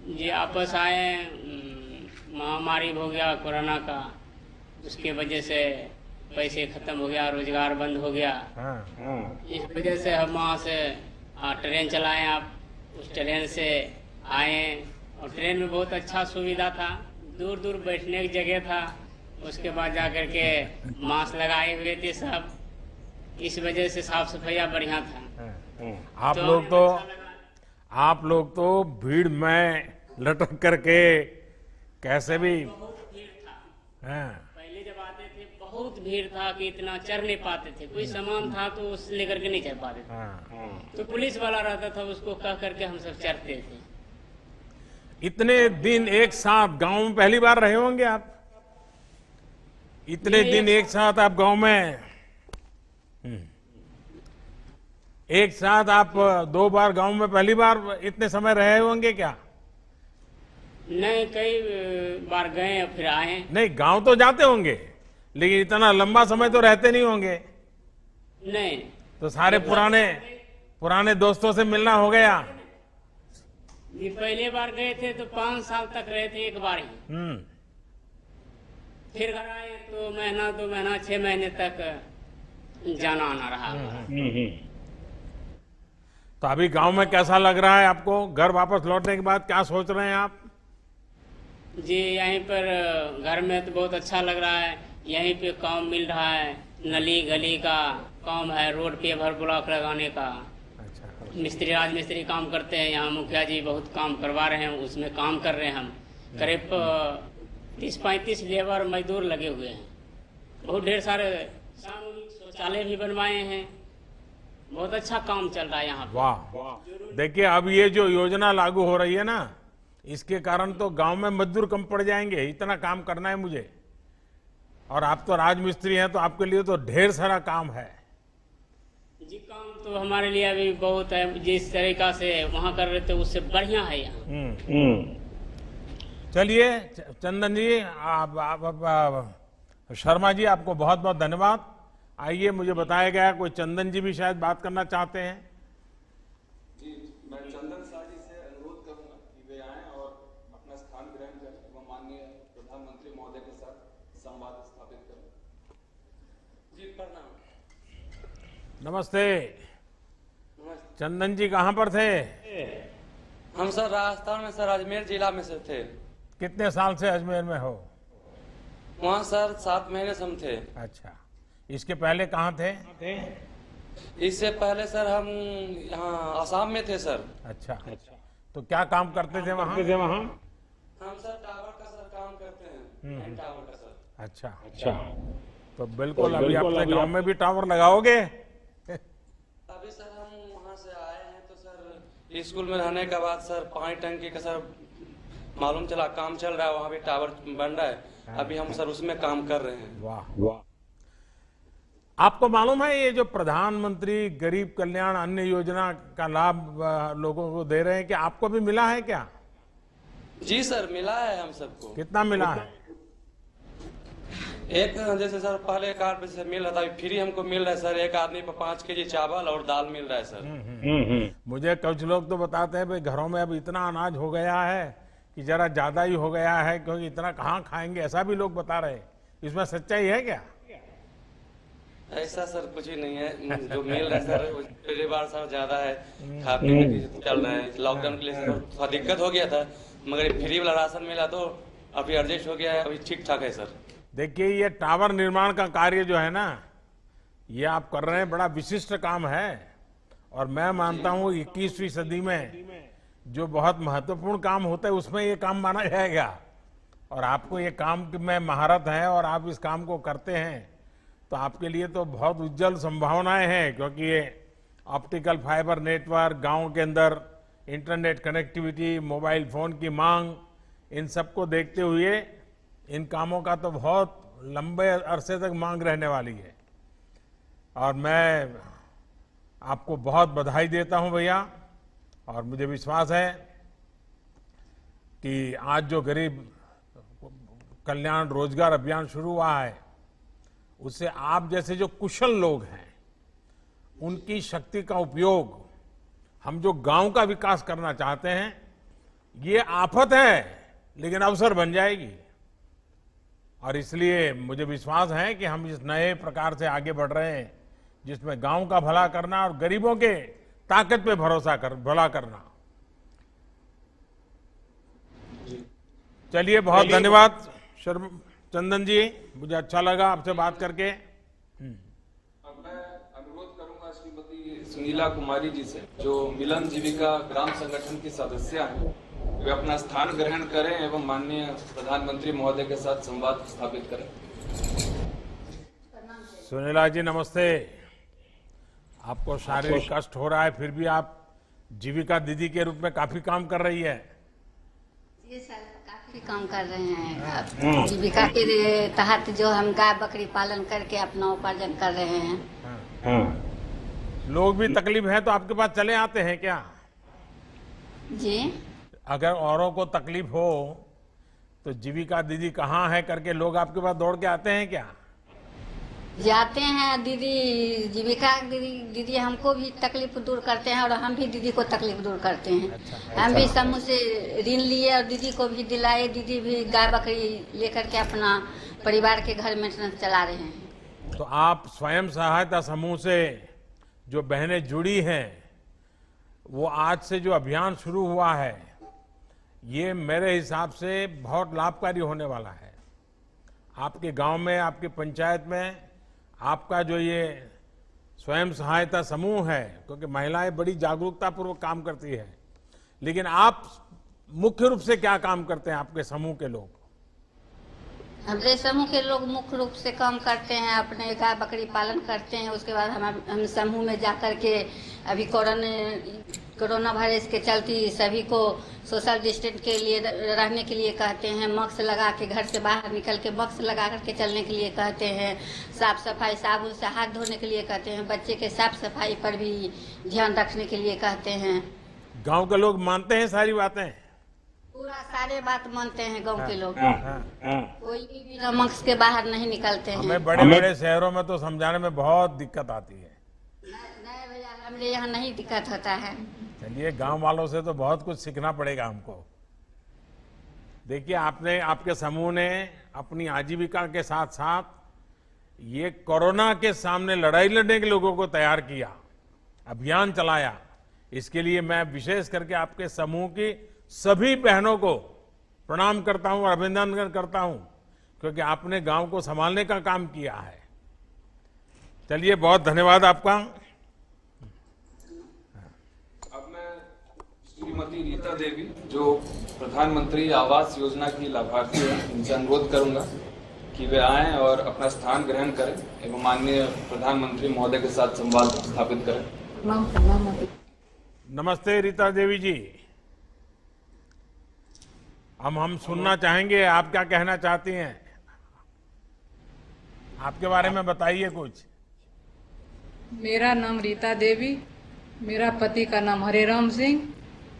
जी वापस आए, महामारी हो गया कोरोना का, उसके वजह से पैसे खत्म हो गया, रोजगार बंद हो गया। इस वजह से हम वहाँ से ट्रेन चलाए, आप उस ट्रेन से आए और ट्रेन में बहुत अच्छा सुविधा था, दूर दूर बैठने की जगह था, उसके बाद जाकर के मास्क लगाए हुए थे सब, इस वजह से साफ सफाई बढ़िया था। आप लोग तो भीड़ में लटक करके कैसे भी पहले जब आते थे बहुत भीड़ था कि इतना चढ़ नहीं पाते थे, कोई सामान था तो उस लेकर के नहीं चढ़ पाते थे, तो पुलिस वाला रहता था, उसको कह करके हम सब चढ़ते थे। इतने दिन एक साथ गांव में पहली बार रहे होंगे आप? इतने दिन एक साथ आप गांव में, एक साथ आप 2 बार गांव में पहली बार इतने समय रहे होंगे क्या? नहीं, कई बार गए और फिर आए। नहीं, गांव तो जाते होंगे लेकिन इतना लंबा समय तो रहते नहीं होंगे। नहीं, तो सारे पुराने दोस्तों से मिलना हो गया? जी पहले बार गए थे तो 5 साल तक रहे थे एक बार ही, फिर घर आए तो महीना 2 महीना 6 महीने तक जाना आना रहा। तो अभी गांव में कैसा लग रहा है आपको? घर वापस लौटने के बाद क्या सोच रहे हैं आप? जी यहीं पर घर में तो बहुत अच्छा लग रहा है, यहीं पे काम मिल रहा है, नली गली का काम है, रोड पे भर ब्लॉक लगाने का। मिस्त्री राजमिस्त्री काम करते हैं यहाँ, मुखिया जी बहुत काम करवा रहे हैं, उसमें काम कर रहे हैं हम। करीब 30-35 लेबर मजदूर लगे हुए हैं, बहुत ढेर सारे सामूहिक शौचालय भी बनवाए हैं, बहुत अच्छा काम चल रहा है यहाँ। वाह, देखिए अब ये जो योजना लागू हो रही है ना, इसके कारण तो गांव में मजदूर कम पड़ जाएंगे, इतना काम करना है मुझे। और आप तो राजमिस्त्री हैं तो आपके लिए तो ढेर सारा काम है। जी काम तो हमारे लिए अभी बहुत है, जिस तरीका से वहाँ कर रहे थे उससे बढ़िया है यहाँ। चलिए चंदन जी, शर्मा जी, आपको बहुत बहुत धन्यवाद। आइए, मुझे बताया गया कोई चंदन जी भी शायद बात करना चाहते हैं। जी मैं चंदन शाह जी से अनुरोध करूंगा कि वे आएं और अपना स्थान ग्रहण करें एवं माननीय प्रधानमंत्री महोदय के साथ संवाद स्थापित करें। जी प्रणाम। नमस्ते। चंदन जी कहाँ पर थे? हम सर राजस्थान में, सर अजमेर जिला में से थे। कितने साल से अजमेर में हो? वहाँ सर 7 महीने से हम थे। अच्छा, इसके पहले कहाँ थे? इससे पहले सर हम यहाँ आसाम में थे सर। अच्छा, तो क्या काम करते थे वहाँ? हम सर टावर का सर काम करते हैं, टावर का सर। अच्छा, तो बिल्कुल अभी अपने गांव में भी टावर लगाओगे? अभी सर हम वहाँ से आए हैं तो सर स्कूल में रहने के बाद सर पानी टंकी का सर मालूम चला काम चल रहा है, वहाँ भी टावर बन रहा है, अभी हम सर उसमें काम कर रहे हैं। वाह। आपको मालूम है ये जो प्रधानमंत्री गरीब कल्याण अन्न योजना का लाभ लोगों को दे रहे हैं, कि आपको भी मिला है क्या? जी सर, मिला है हम सबको। कितना मिला है? एक जैसे सर पहले कार्ड पे से मिल रहा था, अभी फ्री हमको मिल रहा है सर, एक आदमी पर 5 केजी चावल और दाल मिल रहा है सर। मुझे कुछ लोग तो बताते हैं भाई घरों में अब इतना अनाज हो गया है कि जरा ज्यादा ही हो गया है, क्योंकि इतना कहाँ खाएंगे, ऐसा भी लोग बता रहे हैं। इसमें सच्चाई है क्या? ऐसा सर कुछ ही नहीं है, जो मिल रहा है सर पहली बार सर ज्यादा है, खा पीने की चल रहा है। लॉकडाउन के लिए सर थोड़ा दिक्कत हो गया था, मगर फ्री वाला राशन मिला तो अभी एडजस्ट हो गया है, अभी ठीक ठाक है सर। देखिए ये टावर निर्माण का कार्य जो है ना, ये आप कर रहे हैं, बड़ा विशिष्ट काम है, और मैं मानता हूँ 21वीं सदी में जो बहुत महत्वपूर्ण काम होता है उसमें ये काम माना जाएगा। और आपको ये काम में महारत है और आप इस काम को करते हैं, तो आपके लिए तो बहुत उज्जवल संभावनाएं हैं, क्योंकि ये ऑप्टिकल फाइबर नेटवर्क, गांव के अंदर इंटरनेट कनेक्टिविटी, मोबाइल फोन की मांग, इन सबको देखते हुए इन कामों का तो बहुत लंबे अरसे तक मांग रहने वाली है। और मैं आपको बहुत बधाई देता हूं भैया, और मुझे विश्वास है कि आज जो गरीब कल्याण रोजगार अभियान शुरू हुआ है, उससे आप जैसे जो कुशल लोग हैं उनकी शक्ति का उपयोग हम जो गांव का विकास करना चाहते हैं, ये आफत है लेकिन अवसर बन जाएगी। और इसलिए मुझे विश्वास है कि हम इस नए प्रकार से आगे बढ़ रहे हैं, जिसमें गांव का भला करना और गरीबों के ताकत पे भला करना। चलिए बहुत धन्यवाद चंदन जी, मुझे अच्छा लगा आपसे बात करके। अब मैं अनुरोध करूंगा श्रीमती सुनीला कुमारी जी से, जो मिलन जीविका ग्राम संगठन की सदस्य हैं, वे अपना स्थान ग्रहण करें एवं माननीय प्रधानमंत्री महोदय के साथ संवाद स्थापित करें। सुनीला जी नमस्ते। आपको शारीरिक कष्ट हो रहा है, फिर भी आप जीविका दीदी के रूप में काफी काम कर रही है। जी सर, काफी काम कर रहे हैं। जीविका के तहत जो हम गाय बकरी पालन करके अपना उपार्जन कर रहे हैं। लोग भी तकलीफ है तो आपके पास चले आते हैं क्या? जी, अगर औरों को तकलीफ हो तो जीविका दीदी कहाँ है करके लोग आपके पास दौड़ के आते हैं क्या? जाते हैं दीदी, जीविका दीदी हमको भी तकलीफ दूर करते हैं और हम भी दीदी को तकलीफ दूर करते हैं। अच्छा। हम भी समूह से ऋण लिए और दीदी को भी दिलाए, दीदी भी गाय बकरी लेकर के अपना परिवार के घर मेंटेनेंस चला रहे हैं। तो आप स्वयं सहायता समूह से जो बहनें जुड़ी हैं, वो आज से जो अभियान शुरू हुआ है, ये मेरे हिसाब से बहुत लाभकारी होने वाला है। आपके गांव में, आपकी पंचायत में आपका जो ये स्वयं सहायता समूह है, क्योंकि महिलाएं बड़ी जागरूकता पूर्वक काम करती है, लेकिन आप मुख्य रूप से क्या काम करते हैं? आपके समूह के लोग? हमारे समूह के लोग मुख्य रूप से काम करते हैं, अपने गाय बकरी पालन करते हैं। उसके बाद हम समूह में जाकर के अभी कोरोना वायरस के चलते सभी को सोशल डिस्टेंस के लिए रहने के लिए कहते हैं, मास्क लगा के घर से बाहर निकल के मास्क लगा करके चलने के लिए कहते हैं, साफ सफाई साबुन से हाथ धोने के लिए कहते हैं, बच्चे के साफ सफाई पर भी ध्यान रखने के लिए कहते हैं। गांव के लोग मानते हैं सारी बातें? पूरा सारे बात मानते हैं गांव के लोग। कोई भी बिना मास्क के बाहर नहीं निकलते हैं। हमें बड़े बड़े शहरों में तो समझाने में बहुत दिक्कत आती है। नहीं भैया, हमारे यहाँ नहीं दिक्कत होता है। चलिए, गांव वालों से तो बहुत कुछ सीखना पड़ेगा हमको। देखिए, आपके समूह ने अपनी आजीविका के साथ साथ ये कोरोना के सामने लड़ाई लड़ने के लोगों को तैयार किया, अभियान चलाया। इसके लिए मैं विशेष करके आपके समूह की सभी बहनों को प्रणाम करता हूं और अभिनंदन करता हूं, क्योंकि आपने गांव को संभालने का काम किया है। चलिए, बहुत धन्यवाद आपका। श्रीमती रीता देवी जो प्रधानमंत्री आवास योजना की लाभार्थी है, इनसे अनुरोध करूंगा कि वे आएं और अपना स्थान ग्रहण करें एवं माननीय प्रधानमंत्री महोदय के साथ संवाद स्थापित करें। नमस्ते रीता देवी जी। हम सुनना चाहेंगे आप क्या कहना चाहती हैं, आपके बारे में बताइए कुछ। मेरा नाम रीता देवी, मेरा पति का नाम हरेराम सिंह।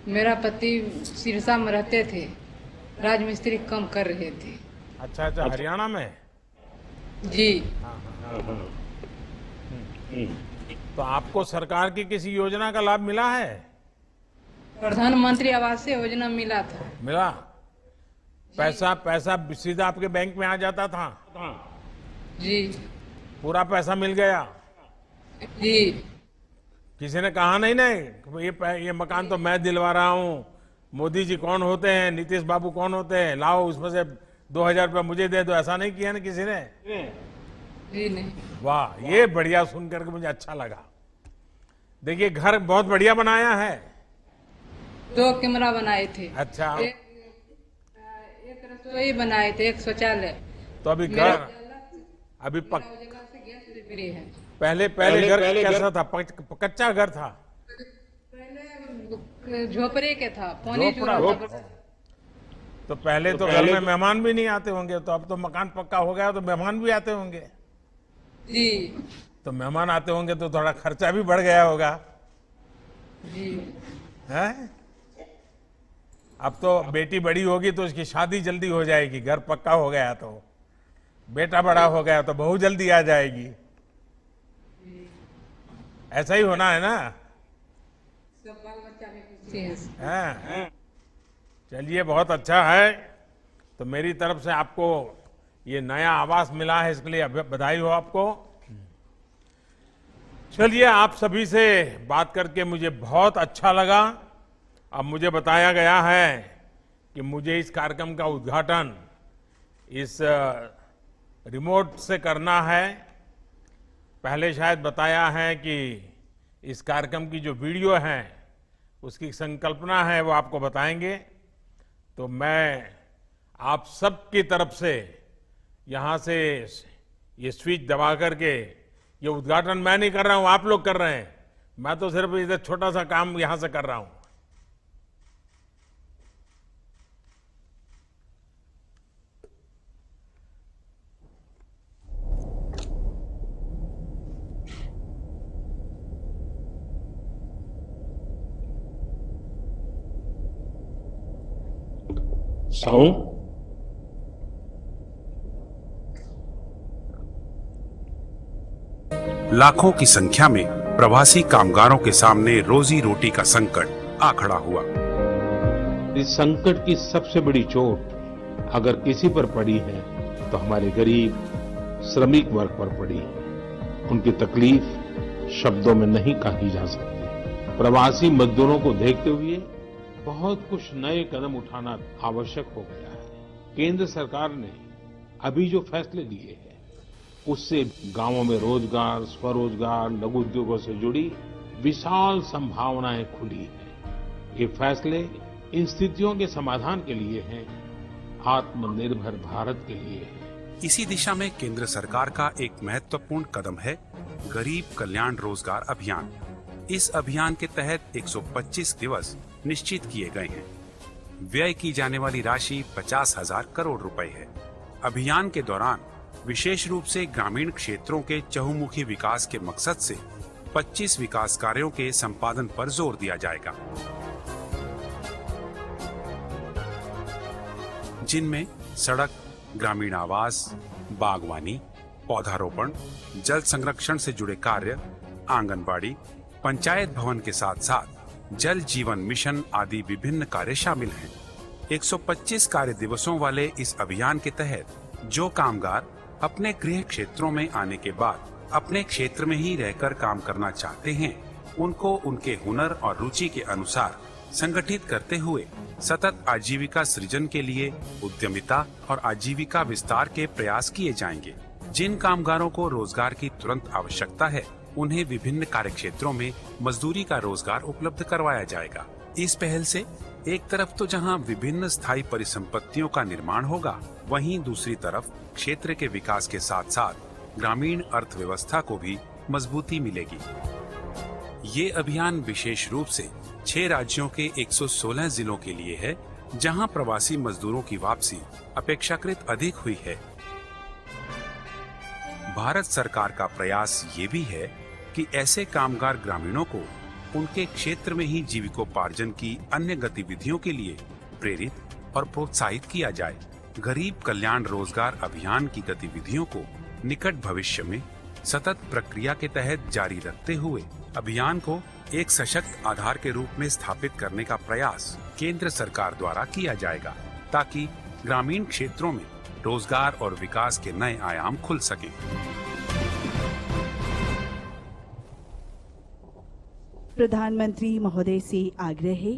मेरा पति सिरसा में रहते थे, राजमिस्त्री काम कर रहे थे। अच्छा, हरियाणा में जी। तो आपको सरकार की किसी योजना का लाभ मिला है? प्रधानमंत्री आवास योजना मिला था। मिला? पैसा सीधा आपके बैंक में आ जाता था? जी। पूरा पैसा मिल गया? जी। किसी ने कहा नहीं ये मकान तो मैं दिलवा रहा हूँ, मोदी जी कौन होते हैं, नीतीश बाबू कौन होते हैं, लाओ उसमें से 2000 रुपये मुझे दे दो, ऐसा नहीं किया ना किसी ने? जी नहीं। वाह, ये बढ़िया सुन करके मुझे अच्छा लगा। देखिए, घर बहुत बढ़िया बनाया है। 2 कमरा बनाए थे। अच्छा। एक रसोई बनाए थे, एक शौचालय। तो अभी घर अभी पहले घर कैसा था? कच्चा घर था? पहले झोपड़े के था, पानी तो पहले तो घर में मेहमान भी नहीं आते होंगे, तो अब तो मकान पक्का हो गया तो मेहमान भी आते होंगे। जी। तो मेहमान आते होंगे तो थोड़ा खर्चा भी बढ़ गया होगा। जी। है? अब तो बेटी बड़ी होगी तो उसकी शादी जल्दी हो जाएगी, घर पक्का हो गया तो। बेटा बड़ा हो गया तो बहू जल्दी आ जाएगी। ऐसा ही होना है ना? सब बाल बच्चा भी खुशी है। चलिए, बहुत अच्छा है। तो मेरी तरफ से आपको ये नया आवास मिला है, इसके लिए बधाई हो आपको। चलिए, आप सभी से बात करके मुझे बहुत अच्छा लगा। अब मुझे बताया गया है कि मुझे इस कार्यक्रम का उद्घाटन इस रिमोट से करना है। पहले शायद बताया है कि इस कार्यक्रम की जो वीडियो है उसकी संकल्पना है वो आपको बताएंगे। तो मैं आप सबकी तरफ से यहाँ से ये स्विच दबा करके, ये उद्घाटन मैं नहीं कर रहा हूँ, आप लोग कर रहे हैं, मैं तो सिर्फ इधर छोटा सा काम यहाँ से कर रहा हूँ। लाखों की संख्या में प्रवासी कामगारों के सामने रोजी रोटी का संकट आ खड़ा हुआ। इस संकट की सबसे बड़ी चोट अगर किसी पर पड़ी है तो हमारे गरीब श्रमिक वर्ग पर पड़ी है। उनकी तकलीफ शब्दों में नहीं कही जा सकती। प्रवासी मजदूरों को देखते हुए बहुत कुछ नए कदम उठाना आवश्यक हो गया है। केंद्र सरकार ने अभी जो फैसले लिए हैं उससे गांवों में रोजगार, स्वरोजगार, लघु उद्योगों से जुड़ी विशाल संभावनाएं खुली हैं। ये फैसले इन स्थितियों के समाधान के लिए हैं, आत्मनिर्भर भारत के लिए है। इसी दिशा में केंद्र सरकार का एक महत्वपूर्ण कदम है गरीब कल्याण रोजगार अभियान। इस अभियान के तहत 125 दिवस निश्चित किए गए हैं। व्यय की जाने वाली राशि 50,000 करोड़ रुपए है। अभियान के दौरान विशेष रूप से ग्रामीण क्षेत्रों के चहुमुखी विकास के मकसद से 25 विकास कार्यों के संपादन पर जोर दिया जाएगा, जिनमें सड़क, ग्रामीण आवास, बागवानी, पौधारोपण, जल संरक्षण से जुड़े कार्य, आंगनबाड़ी, पंचायत भवन के साथ साथ जल जीवन मिशन आदि विभिन्न कार्य शामिल हैं। 125 कार्य दिवसों वाले इस अभियान के तहत जो कामगार अपने गृह क्षेत्रों में आने के बाद अपने क्षेत्र में ही रहकर काम करना चाहते हैं, उनको उनके हुनर और रुचि के अनुसार संगठित करते हुए सतत आजीविका सृजन के लिए उद्यमिता और आजीविका विस्तार के प्रयास किए जाएंगे। जिन कामगारों को रोजगार की तुरंत आवश्यकता है, उन्हें विभिन्न कार्य क्षेत्रों में मजदूरी का रोजगार उपलब्ध करवाया जाएगा। इस पहल से एक तरफ तो जहां विभिन्न स्थायी परिसंपत्तियों का निर्माण होगा, वहीं दूसरी तरफ क्षेत्र के विकास के साथ साथ ग्रामीण अर्थव्यवस्था को भी मजबूती मिलेगी। ये अभियान विशेष रूप से 6 राज्यों के 116 जिलों के लिए है, जहां प्रवासी मजदूरों की वापसी अपेक्षाकृत अधिक हुई है। भारत सरकार का प्रयास ये भी है कि ऐसे कामगार ग्रामीणों को उनके क्षेत्र में ही जीविकोपार्जन की अन्य गतिविधियों के लिए प्रेरित और प्रोत्साहित किया जाए। गरीब कल्याण रोजगार अभियान की गतिविधियों को निकट भविष्य में सतत प्रक्रिया के तहत जारी रखते हुए अभियान को एक सशक्त आधार के रूप में स्थापित करने का प्रयास केंद्र सरकार द्वारा किया जाएगा, ताकि ग्रामीण क्षेत्रों में रोजगार और विकास के नए आयाम खुल सकें। प्रधानमंत्री महोदय से आग्रह है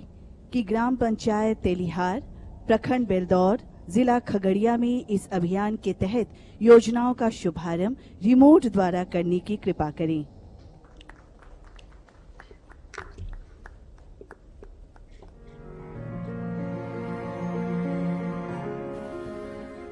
कि ग्राम पंचायत तेलिहार, प्रखंड बेलदौर, जिला खगड़िया में इस अभियान के तहत योजनाओं का शुभारंभ रिमोट द्वारा करने की कृपा करें।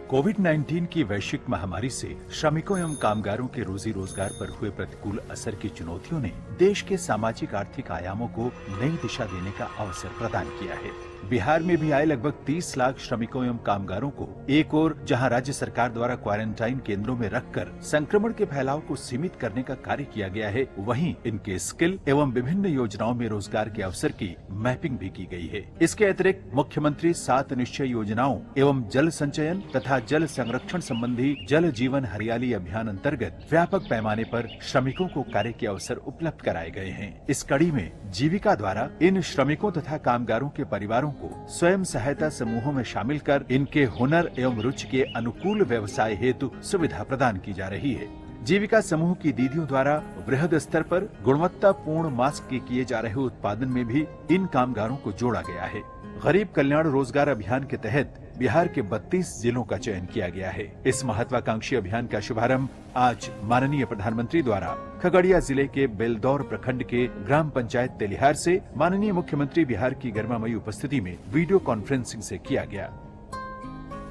कोविड-19 की वैश्विक महामारी से श्रमिकों एवं कामगारों के रोजी रोजगार पर हुए प्रतिकूल असर की चुनौतियों ने देश के सामाजिक आर्थिक आयामों को नई दिशा देने का अवसर प्रदान किया है। बिहार में भी आए लगभग 30 लाख श्रमिकों एवं कामगारों को एक ओर जहां राज्य सरकार द्वारा क्वारंटाइन केंद्रों में रखकर संक्रमण के फैलाव को सीमित करने का कार्य किया गया है, वहीं इनके स्किल एवं विभिन्न योजनाओं में रोजगार के अवसर की मैपिंग भी की गई है। इसके अतिरिक्त मुख्यमंत्री 7 निश्चय योजनाओं एवं जल संचयन तथा जल संरक्षण संबंधी जल जीवन हरियाली अभियान अंतर्गत व्यापक पैमाने पर श्रमिकों को कार्य के अवसर उपलब्ध कराए गए हैं। इस कड़ी में जीविका द्वारा इन श्रमिकों तथा कामगारों के परिवारों को स्वयं सहायता समूहों में शामिल कर इनके हुनर एवं रुचि के अनुकूल व्यवसाय हेतु सुविधा प्रदान की जा रही है। जीविका समूह की दीदियों द्वारा वृहद स्तर पर गुणवत्तापूर्ण मास्क के किए जा रहे उत्पादन में भी इन कामगारों को जोड़ा गया है। गरीब कल्याण रोजगार अभियान के तहत बिहार के 32 जिलों का चयन किया गया है। इस महत्वाकांक्षी अभियान का शुभारंभ आज माननीय प्रधानमंत्री द्वारा खगड़िया जिले के बेलदौर प्रखंड के ग्राम पंचायत तेलिहार से माननीय मुख्यमंत्री बिहार की गरिमामयी उपस्थिति में वीडियो कॉन्फ्रेंसिंग से किया गया।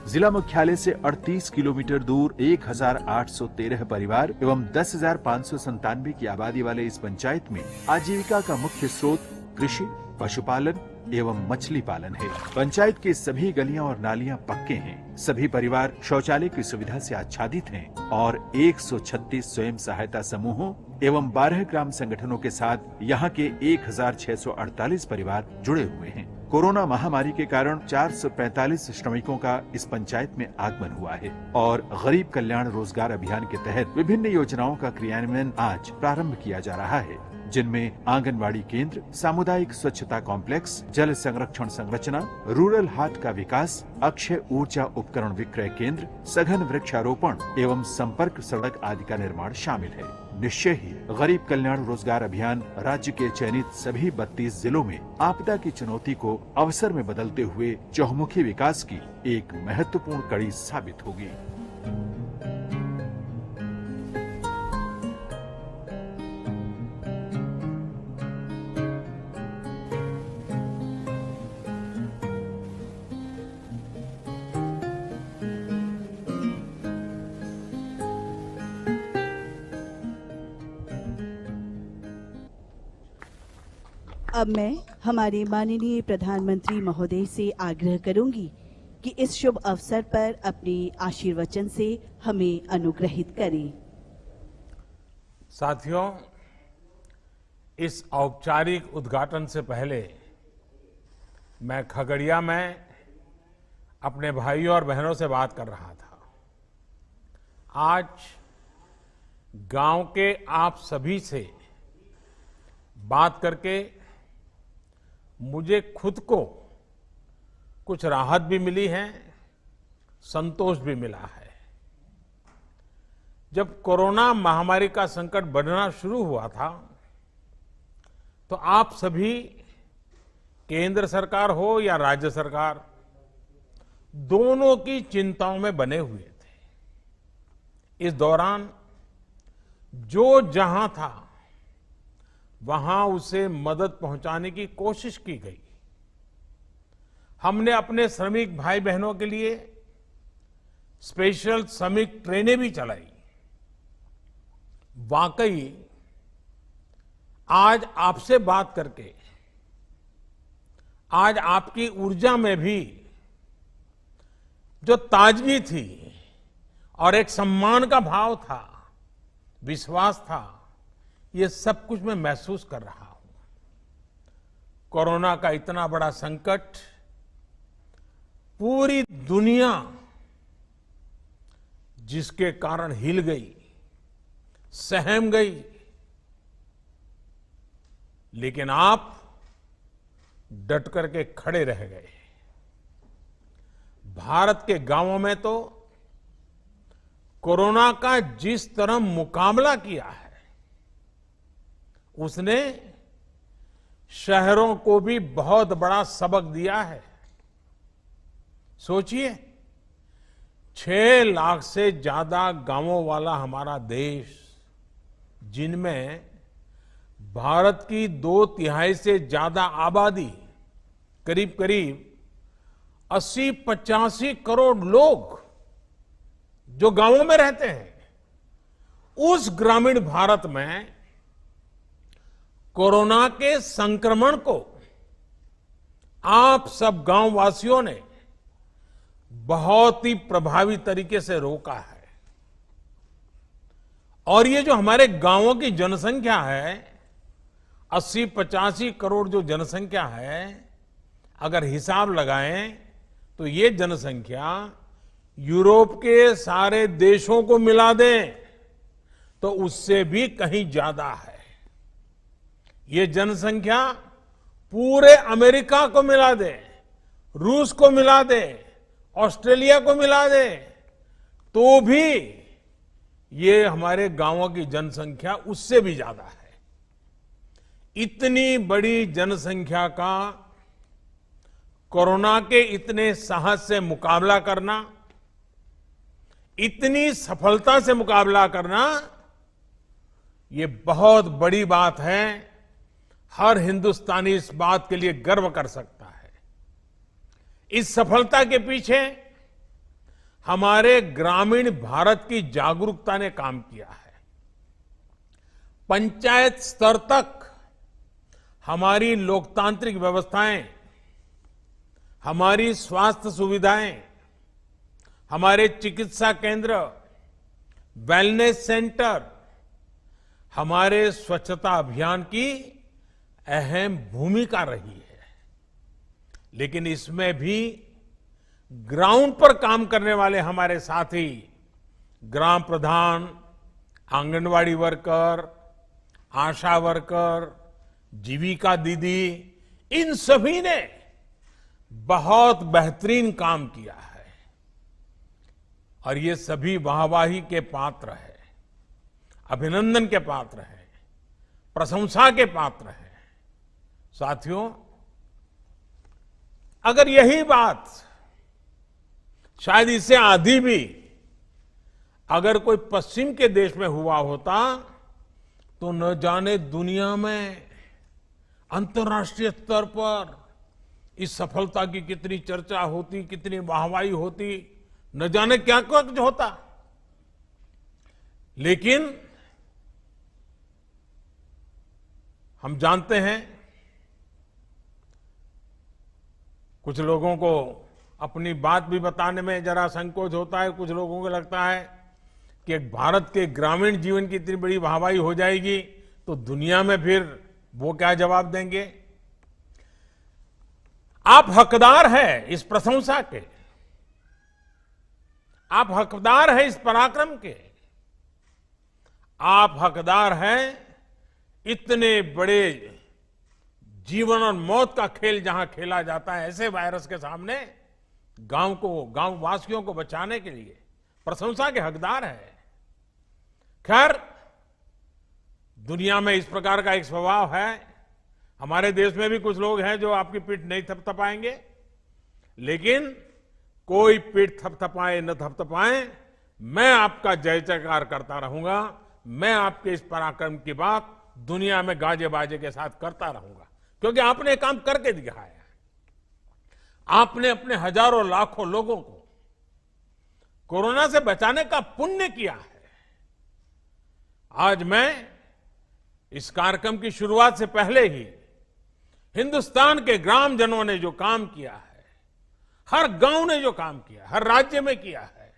जिला मुख्यालय से 38 किलोमीटर दूर 1813 परिवार एवं 10,597 की आबादी वाले इस पंचायत में आजीविका का मुख्य स्रोत कृषि, पशुपालन एवं मछली पालन है। पंचायत की सभी गलियां और नालियां पक्के हैं। सभी परिवार शौचालय की सुविधा से आच्छादित हैं और 136 स्वयं सहायता समूहों एवं 12 ग्राम संगठनों के साथ यहाँ के 1648 परिवार जुड़े हुए हैं। कोरोना महामारी के कारण 445 श्रमिकों का इस पंचायत में आगमन हुआ है और गरीब कल्याण रोजगार अभियान के तहत विभिन्न योजनाओं का क्रियान्वयन आज प्रारंभ किया जा रहा है, जिनमें आंगनबाड़ी केंद्र, सामुदायिक स्वच्छता कॉम्प्लेक्स, जल संरक्षण संरचना, रूरल हाट का विकास, अक्षय ऊर्जा उपकरण विक्रय केंद्र, सघन वृक्षारोपण एवं संपर्क सड़क आदि का निर्माण शामिल है। निश्चय ही गरीब कल्याण रोजगार अभियान राज्य के चयनित सभी 32 जिलों में आपदा की चुनौती को अवसर में बदलते हुए चहुमुखी विकास की एक महत्वपूर्ण कड़ी साबित होगी। अब मैं हमारे माननीय प्रधानमंत्री महोदय से आग्रह करूंगी कि इस शुभ अवसर पर अपने आशीर्वचन से हमें अनुग्रहित करें। साथियों, इस औपचारिक उद्घाटन से पहले मैं खगड़िया में अपने भाइयों और बहनों से बात कर रहा था। आज गांव के आप सभी से बात करके मुझे खुद को कुछ राहत भी मिली है, संतोष भी मिला है। जब कोरोना महामारी का संकट बढ़ना शुरू हुआ था तो आप सभी, केंद्र सरकार हो या राज्य सरकार, दोनों की चिंताओं में बने हुए थे। इस दौरान जो जहां था वहां उसे मदद पहुंचाने की कोशिश की गई। हमने अपने श्रमिक भाई बहनों के लिए स्पेशल श्रमिक ट्रेनें भी चलाई। वाकई आज आपसे बात करके, आज आपकी ऊर्जा में भी जो ताजगी थी और एक सम्मान का भाव था, विश्वास था, ये सब कुछ मैं महसूस कर रहा हूं। कोरोना का इतना बड़ा संकट, पूरी दुनिया जिसके कारण हिल गई, सहम गई, लेकिन आप डट करके खड़े रह गए। भारत के गांवों में तो कोरोना का जिस तरह मुकाबला किया है, उसने शहरों को भी बहुत बड़ा सबक दिया है। सोचिए, 6 लाख से ज्यादा गांवों वाला हमारा देश, जिनमें भारत की 2/3 से ज्यादा आबादी, करीब करीब 80-85 करोड़ लोग जो गांवों में रहते हैं, उस ग्रामीण भारत में कोरोना के संक्रमण को आप सब गांव वासियों ने बहुत ही प्रभावी तरीके से रोका है। और ये जो हमारे गांवों की जनसंख्या है, 80-85 करोड़ जो जनसंख्या है, अगर हिसाब लगाएं तो ये जनसंख्या यूरोप के सारे देशों को मिला दें तो उससे भी कहीं ज्यादा है। ये जनसंख्या पूरे अमेरिका को मिला दे, रूस को मिला दे, ऑस्ट्रेलिया को मिला दे, तो भी ये हमारे गांवों की जनसंख्या उससे भी ज्यादा है। इतनी बड़ी जनसंख्या का कोरोना के इतने साहस से मुकाबला करना, इतनी सफलता से मुकाबला करना, ये बहुत बड़ी बात है। हर हिंदुस्तानी इस बात के लिए गर्व कर सकता है। इस सफलता के पीछे हमारे ग्रामीण भारत की जागरूकता ने काम किया है। पंचायत स्तर तक हमारी लोकतांत्रिक व्यवस्थाएं, हमारी स्वास्थ्य सुविधाएं, हमारे चिकित्सा केंद्र, वेलनेस सेंटर, हमारे स्वच्छता अभियान की अहम भूमिका रही है। लेकिन इसमें भी ग्राउंड पर काम करने वाले हमारे साथी, ग्राम प्रधान, आंगनवाड़ी वर्कर, आशा वर्कर, जीविका दीदी, इन सभी ने बहुत बेहतरीन काम किया है और ये सभी वाहवाही के पात्र हैं, अभिनंदन के पात्र हैं, प्रशंसा के पात्र हैं। साथियों, अगर यही बात शायद इससे आधी भी अगर कोई पश्चिम के देश में हुआ होता तो न जाने दुनिया में अंतर्राष्ट्रीय स्तर पर इस सफलता की कितनी चर्चा होती, कितनी वाहवाही होती, न जाने क्या कुछ होता। लेकिन हम जानते हैं, कुछ लोगों को अपनी बात भी बताने में जरा संकोच होता है। कुछ लोगों को लगता है कि एक भारत के ग्रामीण जीवन की इतनी बड़ी वाहवाही हो जाएगी तो दुनिया में फिर वो क्या जवाब देंगे। आप हकदार हैं इस प्रशंसा के, आप हकदार हैं इस पराक्रम के, आप हकदार हैं इतने बड़े जीवन और मौत का खेल जहां खेला जाता है, ऐसे वायरस के सामने गांव वासियों को बचाने के लिए प्रशंसा के हकदार है। खैर, दुनिया में इस प्रकार का एक स्वभाव है। हमारे देश में भी कुछ लोग हैं जो आपकी पीठ नहीं थपथपाएंगे, लेकिन कोई पीठ थपथपाए न थपथपाए, मैं आपका जय जयकार करता रहूंगा। मैं आपके इस पराक्रम की बात दुनिया में गाजे बाजे के साथ करता रहूंगा, क्योंकि आपने काम करके दिखाया है। आपने अपने हजारों लाखों लोगों को कोरोना से बचाने का पुण्य किया है। आज मैं इस कार्यक्रम की शुरुआत से पहले ही हिंदुस्तान के ग्रामजनों ने जो काम किया है, हर गांव ने जो काम किया, हर राज्य में किया है,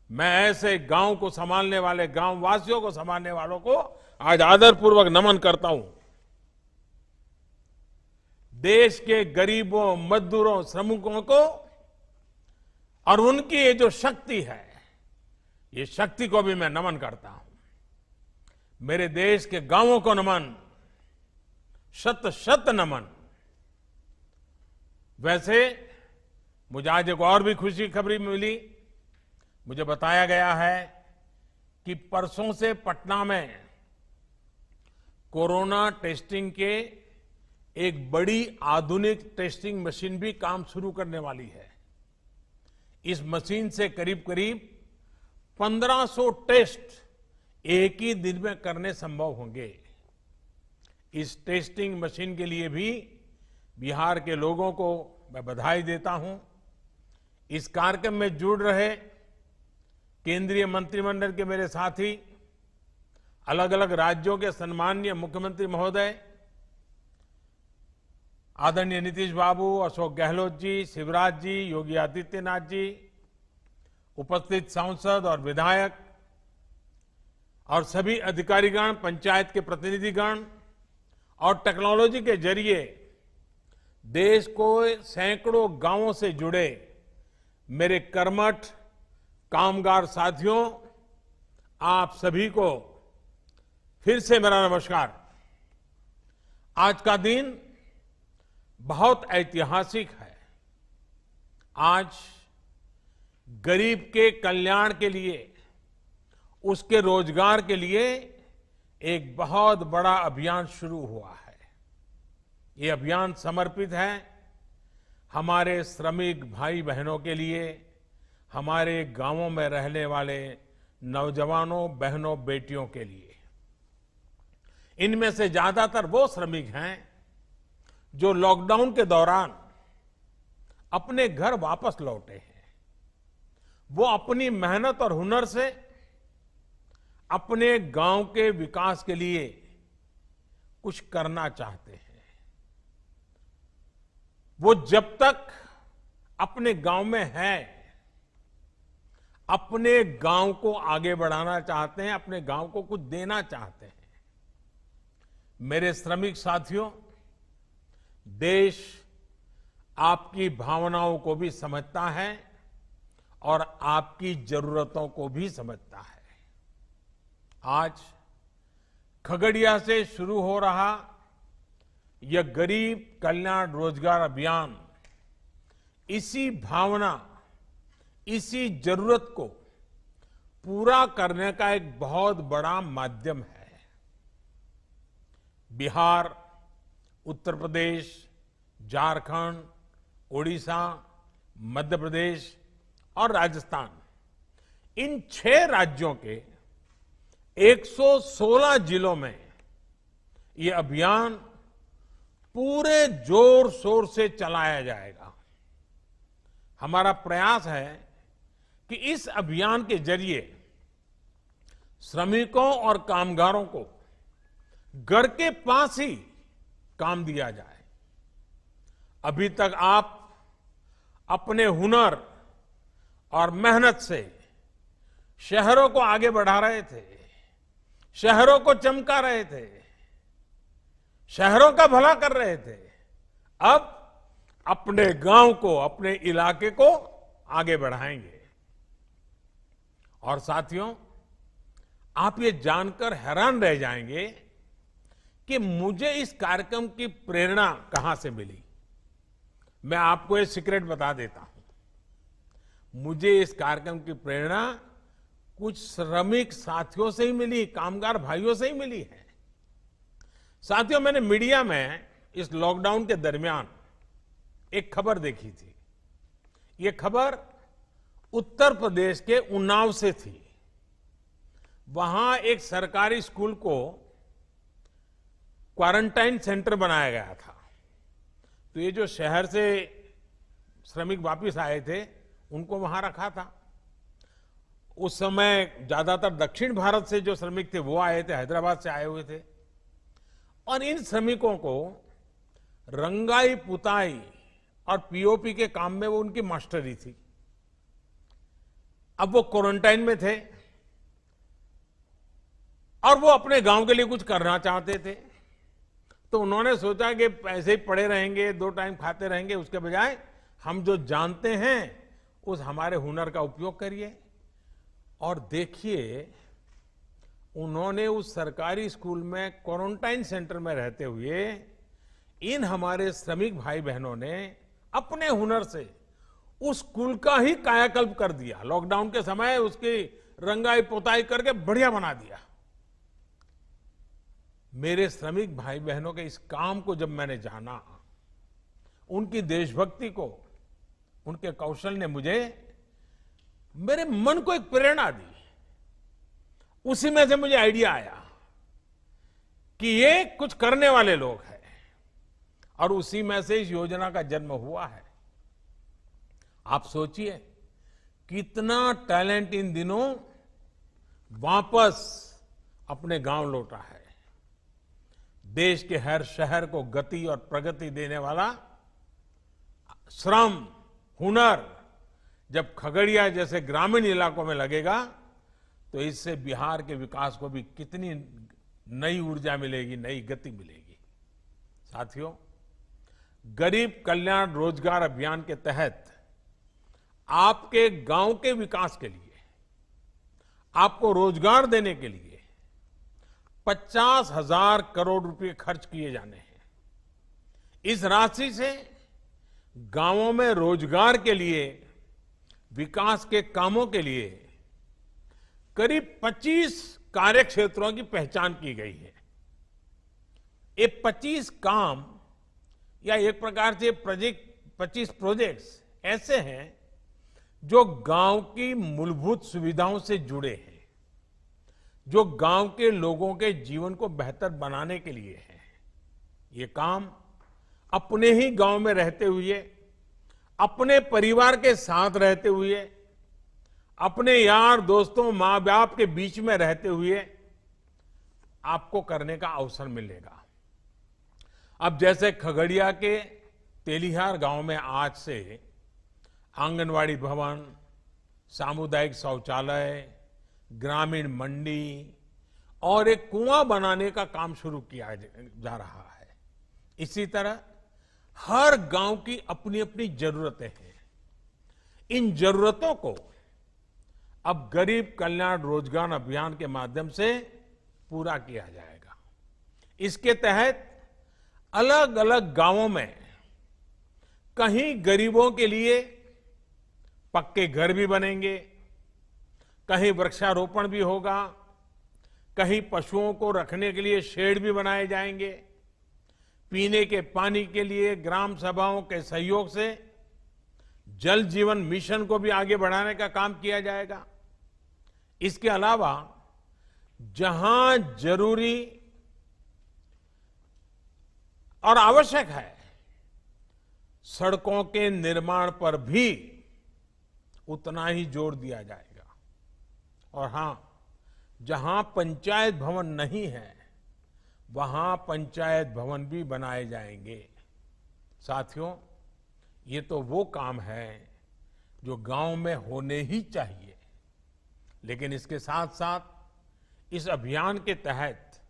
मैं ऐसे गांव को संभालने वाले, गांव वासियों को संभालने वालों को आज आदरपूर्वक नमन करता हूं। देश के गरीबों, मजदूरों, श्रमिकों को और उनकी ये जो शक्ति है, ये शक्ति को भी मैं नमन करता हूं। मेरे देश के गांवों को नमन, शत शत नमन। वैसे मुझे आज एक और भी खुशी खबरी मिली। मुझे बताया गया है कि परसों से पटना में कोरोना टेस्टिंग के एक बड़ी आधुनिक टेस्टिंग मशीन भी काम शुरू करने वाली है। इस मशीन से करीब करीब 1500 टेस्ट एक ही दिन में करने संभव होंगे। इस टेस्टिंग मशीन के लिए भी बिहार के लोगों को मैं बधाई देता हूं। इस कार्यक्रम में जुड़ रहे केंद्रीय मंत्रिमंडल के मेरे साथी, अलग अलग राज्यों के सम्माननीय मुख्यमंत्री महोदय, आदरणीय नीतीश बाबू, अशोक गहलोत जी, शिवराज जी, योगी आदित्यनाथ जी, उपस्थित सांसद और विधायक और सभी अधिकारीगण, पंचायत के प्रतिनिधिगण और टेक्नोलॉजी के जरिए देश को सैकड़ों गांवों से जुड़े मेरे कर्मठ कामगार साथियों, आप सभी को फिर से मेरा नमस्कार। आज का दिन बहुत ऐतिहासिक है। आज गरीब के कल्याण के लिए, उसके रोजगार के लिए एक बहुत बड़ा अभियान शुरू हुआ है। ये अभियान समर्पित है हमारे श्रमिक भाई बहनों के लिए, हमारे गांवों में रहने वाले नौजवानों, बहनों, बेटियों के लिए। इनमें से ज्यादातर वो श्रमिक हैं जो लॉकडाउन के दौरान अपने घर वापस लौटे हैं। वो अपनी मेहनत और हुनर से अपने गांव के विकास के लिए कुछ करना चाहते हैं। वो जब तक अपने गांव में है, अपने गांव को आगे बढ़ाना चाहते हैं, अपने गांव को कुछ देना चाहते हैं। मेरे श्रमिक साथियों, देश आपकी भावनाओं को भी समझता है और आपकी जरूरतों को भी समझता है। आज खगड़िया से शुरू हो रहा यह गरीब कल्याण रोजगार अभियान इसी भावना, इसी जरूरत को पूरा करने का एक बहुत बड़ा माध्यम है। बिहार, उत्तर प्रदेश, झारखंड, ओडिशा, मध्य प्रदेश और राजस्थान, इन 6 राज्यों के 116 जिलों में ये अभियान पूरे जोर शोर से चलाया जाएगा। हमारा प्रयास है कि इस अभियान के जरिए श्रमिकों और कामगारों को घर के पास ही काम दिया जाए। अभी तक आप अपने हुनर और मेहनत से शहरों को आगे बढ़ा रहे थे, शहरों को चमका रहे थे, शहरों का भला कर रहे थे। अब अपने गांव को, अपने इलाके को आगे बढ़ाएंगे। और साथियों, आप ये जानकर हैरान रह जाएंगे कि मुझे इस कार्यक्रम की प्रेरणा कहां से मिली। मैं आपको ये सीक्रेट बता देता हूं। मुझे इस कार्यक्रम की प्रेरणा कुछ श्रमिक साथियों से ही मिली, कामगार भाइयों से ही मिली है। साथियों, मैंने मीडिया में इस लॉकडाउन के दरमियान एक खबर देखी थी। ये खबर उत्तर प्रदेश के उन्नाव से थी। वहां एक सरकारी स्कूल को क्वारंटाइन सेंटर बनाया गया था। तो ये जो शहर से श्रमिक वापस आए थे उनको वहां रखा था। उस समय ज्यादातर दक्षिण भारत से जो श्रमिक थे वो आए थे, हैदराबाद से आए हुए थे। और इन श्रमिकों को रंगाई पुताई और पीओपी के काम में वो उनकी मास्टरी थी। अब वो क्वारंटाइन में थे और वो अपने गांव के लिए कुछ करना चाहते थे, तो उन्होंने सोचा कि ऐसे ही पड़े रहेंगे, 2 टाइम खाते रहेंगे, उसके बजाय हम जो जानते हैं उस हमारे हुनर का उपयोग करिए। और देखिए, उन्होंने उस सरकारी स्कूल में क्वारंटाइन सेंटर में रहते हुए इन हमारे श्रमिक भाई बहनों ने अपने हुनर से उस स्कूल का ही कायाकल्प कर दिया। लॉकडाउन के समय उसकी रंगाई पोताई करके बढ़िया बना दिया। मेरे श्रमिक भाई बहनों के इस काम को जब मैंने जाना, उनकी देशभक्ति को, उनके कौशल ने मेरे मन को एक प्रेरणा दी। उसी में से मुझे आइडिया आया कि ये कुछ करने वाले लोग हैं, और उसी में से इस योजना का जन्म हुआ है। आप सोचिए कितना टैलेंट इन दिनों वापस अपने गांव लौटा है। देश के हर शहर को गति और प्रगति देने वाला श्रम, हुनर जब खगड़िया जैसे ग्रामीण इलाकों में लगेगा तो इससे बिहार के विकास को भी कितनी नई ऊर्जा मिलेगी, नई गति मिलेगी। साथियों, गरीब कल्याण रोजगार अभियान के तहत आपके गांव के विकास के लिए, आपको रोजगार देने के लिए 50,000 करोड़ रुपए खर्च किए जाने हैं। इस राशि से गांवों में रोजगार के लिए, विकास के कामों के लिए करीब 25 कार्य क्षेत्रों की पहचान की गई है। ये 25 काम या एक प्रकार से 25 प्रोजेक्ट्स ऐसे हैं जो गांव की मूलभूत सुविधाओं से जुड़े हैं, जो गांव के लोगों के जीवन को बेहतर बनाने के लिए है। ये काम अपने ही गांव में रहते हुए, अपने परिवार के साथ रहते हुए, अपने यार दोस्तों, मां बाप के बीच में रहते हुए आपको करने का अवसर मिलेगा। अब जैसे खगड़िया के तेलिहार गांव में आज से आंगनवाड़ी भवन, सामुदायिक शौचालय, ग्रामीण मंडी और एक कुआं बनाने का काम शुरू किया जा रहा है। इसी तरह हर गांव की अपनी अपनी जरूरतें हैं। इन जरूरतों को अब गरीब कल्याण रोजगार अभियान के माध्यम से पूरा किया जाएगा। इसके तहत अलग अलग गांवों में कहीं गरीबों के लिए पक्के घर भी बनेंगे, कहीं वृक्षारोपण भी होगा, कहीं पशुओं को रखने के लिए शेड भी बनाए जाएंगे, पीने के पानी के लिए ग्राम सभाओं के सहयोग से जल जीवन मिशन को भी आगे बढ़ाने का काम किया जाएगा। इसके अलावा जहां जरूरी और आवश्यक है, सड़कों के निर्माण पर भी उतना ही जोर दिया जाएगा। और हां, जहां पंचायत भवन नहीं है वहां पंचायत भवन भी बनाए जाएंगे। साथियों, ये तो वो काम है जो गांव में होने ही चाहिए, लेकिन इसके साथ साथ इस अभियान के तहत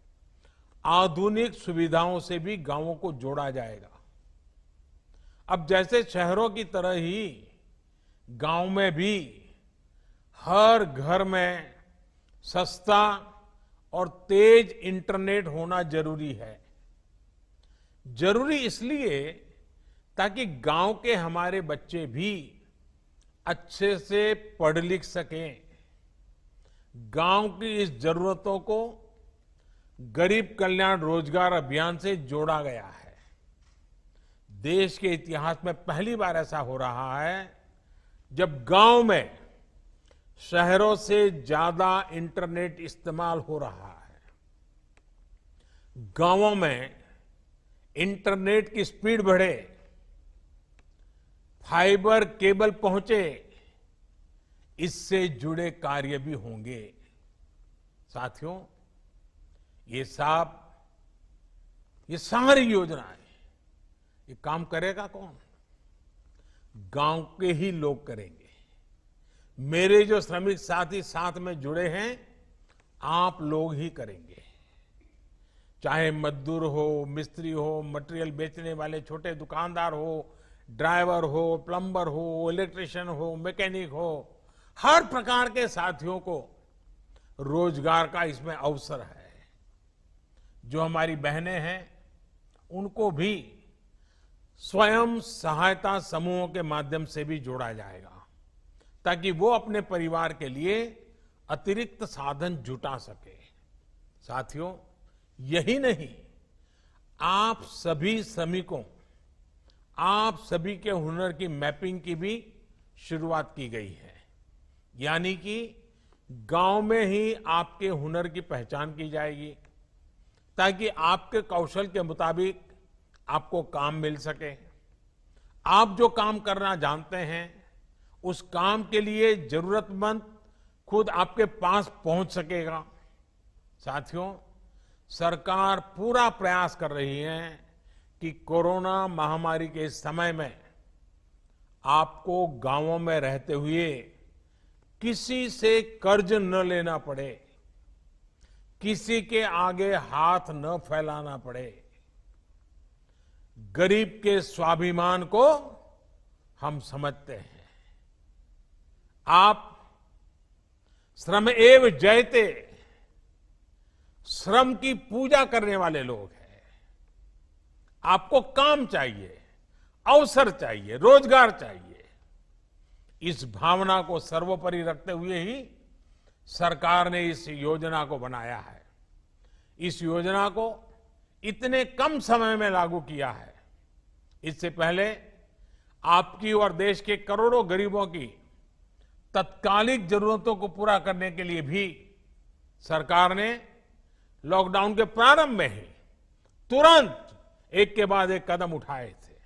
आधुनिक सुविधाओं से भी गांवों को जोड़ा जाएगा। अब जैसे शहरों की तरह ही गांव में भी हर घर में सस्ता और तेज इंटरनेट होना जरूरी है। जरूरी इसलिए ताकि गांव के हमारे बच्चे भी अच्छे से पढ़ लिख सकें। गांव की इस जरूरतों को गरीब कल्याण रोजगार अभियान से जोड़ा गया है। देश के इतिहास में पहली बार ऐसा हो रहा है जब गांव में शहरों से ज्यादा इंटरनेट इस्तेमाल हो रहा है। गांवों में इंटरनेट की स्पीड बढ़े, फाइबर केबल पहुंचे, इससे जुड़े कार्य भी होंगे। साथियों, ये सारी योजनाएं, ये काम करेगा कौन? गांव के ही लोग करेंगे। मेरे जो श्रमिक साथी साथ में जुड़े हैं, आप लोग ही करेंगे। चाहे मजदूर हो, मिस्त्री हो, मटेरियल बेचने वाले छोटे दुकानदार हो, ड्राइवर हो, प्लम्बर हो, इलेक्ट्रिशियन हो, मैकेनिक हो, हर प्रकार के साथियों को रोजगार का इसमें अवसर है। जो हमारी बहनें हैं, उनको भी स्वयं सहायता समूहों के माध्यम से भी जोड़ा जाएगा, ताकि वो अपने परिवार के लिए अतिरिक्त साधन जुटा सके। साथियों, यही नहीं, आप सभी श्रमिकों, आप सभी के हुनर की मैपिंग की भी शुरुआत की गई है। यानी कि गांव में ही आपके हुनर की पहचान की जाएगी, ताकि आपके कौशल के मुताबिक आपको काम मिल सके। आप जो काम करना जानते हैं, उस काम के लिए जरूरतमंद खुद आपके पास पहुंच सकेगा। साथियों, सरकार पूरा प्रयास कर रही है कि कोरोना महामारी के इस समय में आपको गांवों में रहते हुए किसी से कर्ज न लेना पड़े, किसी के आगे हाथ न फैलाना पड़े। गरीब के स्वाभिमान को हम समझते हैं। आप श्रम एव जयते, श्रम की पूजा करने वाले लोग हैं। आपको काम चाहिए, अवसर चाहिए, रोजगार चाहिए। इस भावना को सर्वोपरि रखते हुए ही सरकार ने इस योजना को बनाया है। इस योजना को इतने कम समय में लागू किया है। इससे पहले आपकी और देश के करोड़ों गरीबों की तत्कालिक जरूरतों को पूरा करने के लिए भी सरकार ने लॉकडाउन के प्रारंभ में ही तुरंत एक के बाद एक कदम उठाए थे।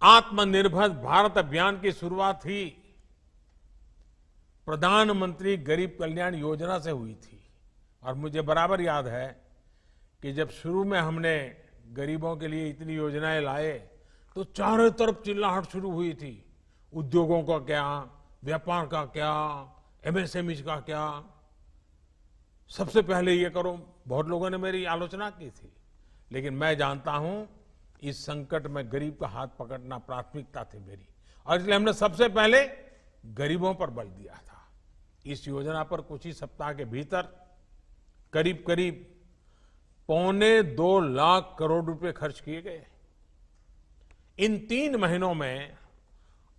आत्मनिर्भर भारत अभियान की शुरुआत ही प्रधानमंत्री गरीब कल्याण योजना से हुई थी। और मुझे बराबर याद है कि जब शुरू में हमने गरीबों के लिए इतनी योजनाएं लाए, तो चारों तरफ चिल्लाहट शुरू हुई थी। उद्योगों का क्या, व्यापार का क्या, एमएसएमई का क्या, सबसे पहले ये करो। बहुत लोगों ने मेरी आलोचना की थी, लेकिन मैं जानता हूं इस संकट में गरीब का हाथ पकड़ना प्राथमिकता थी मेरी, और इसलिए हमने सबसे पहले गरीबों पर बल दिया था। इस योजना पर कुछ ही सप्ताह के भीतर करीब करीब 2.25 लाख करोड़ रुपए खर्च किए गए। इन 3 महीनों में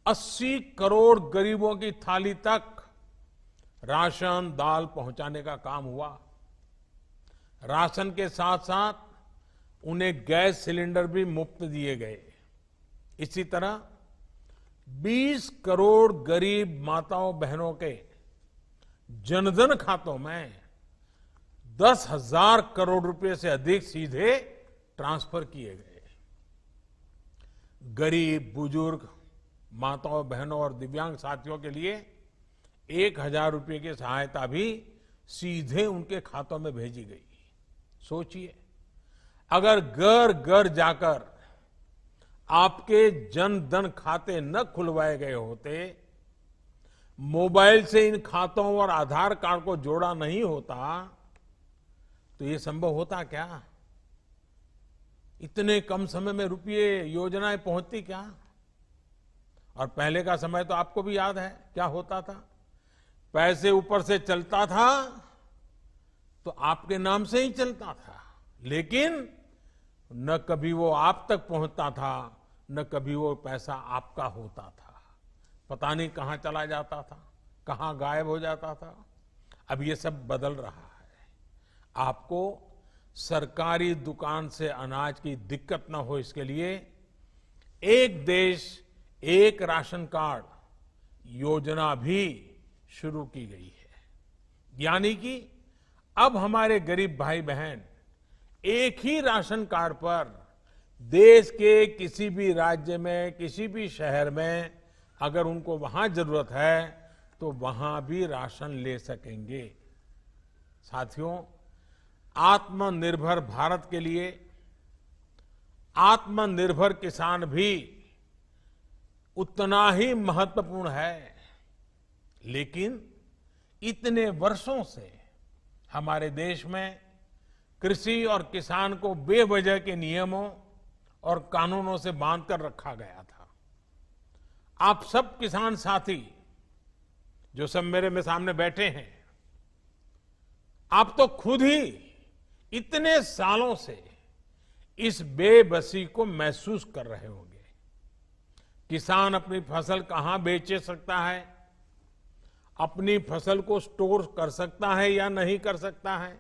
80 करोड़ गरीबों की थाली तक राशन दाल पहुंचाने का काम हुआ। राशन के साथ साथ उन्हें गैस सिलेंडर भी मुफ्त दिए गए। इसी तरह 20 करोड़ गरीब माताओं बहनों के जनधन खातों में 10,000 करोड़ रुपए से अधिक सीधे ट्रांसफर किए गए। गरीब, बुजुर्ग, माताओं बहनों और दिव्यांग साथियों के लिए 1,000 रुपए की सहायता भी सीधे उनके खातों में भेजी गई। सोचिए, अगर घर घर जाकर आपके जन धन खाते न खुलवाए गए होते, मोबाइल से इन खातों और आधार कार्ड को जोड़ा नहीं होता, तो ये संभव होता क्या? इतने कम समय में रुपये योजनाएं पहुंचती क्या? और पहले का समय तो आपको भी याद है क्या होता था। पैसे ऊपर से चलता था तो आपके नाम से ही चलता था, लेकिन न कभी वो आप तक पहुंचता था, न कभी वो पैसा आपका होता था। पता नहीं कहां चला जाता था, कहां गायब हो जाता था। अब ये सब बदल रहा है। आपको सरकारी दुकान से अनाज की दिक्कत न हो, इसके लिए एक देश एक राशन कार्ड योजना भी शुरू की गई है। यानी कि अब हमारे गरीब भाई बहन एक ही राशन कार्ड पर देश के किसी भी राज्य में, किसी भी शहर में अगर उनको वहां जरूरत है तो वहां भी राशन ले सकेंगे। साथियों, आत्मनिर्भर भारत के लिए आत्मनिर्भर किसान भी उतना ही महत्वपूर्ण है। लेकिन इतने वर्षों से हमारे देश में कृषि और किसान को बेवजह के नियमों और कानूनों से बांधकर रखा गया था। आप सब किसान साथी जो सब मेरे में सामने बैठे हैं, आप तो खुद ही इतने सालों से इस बेबसी को महसूस कर रहे होंगे। किसान अपनी फसल कहां बेच सकता है, अपनी फसल को स्टोर कर सकता है या नहीं कर सकता है,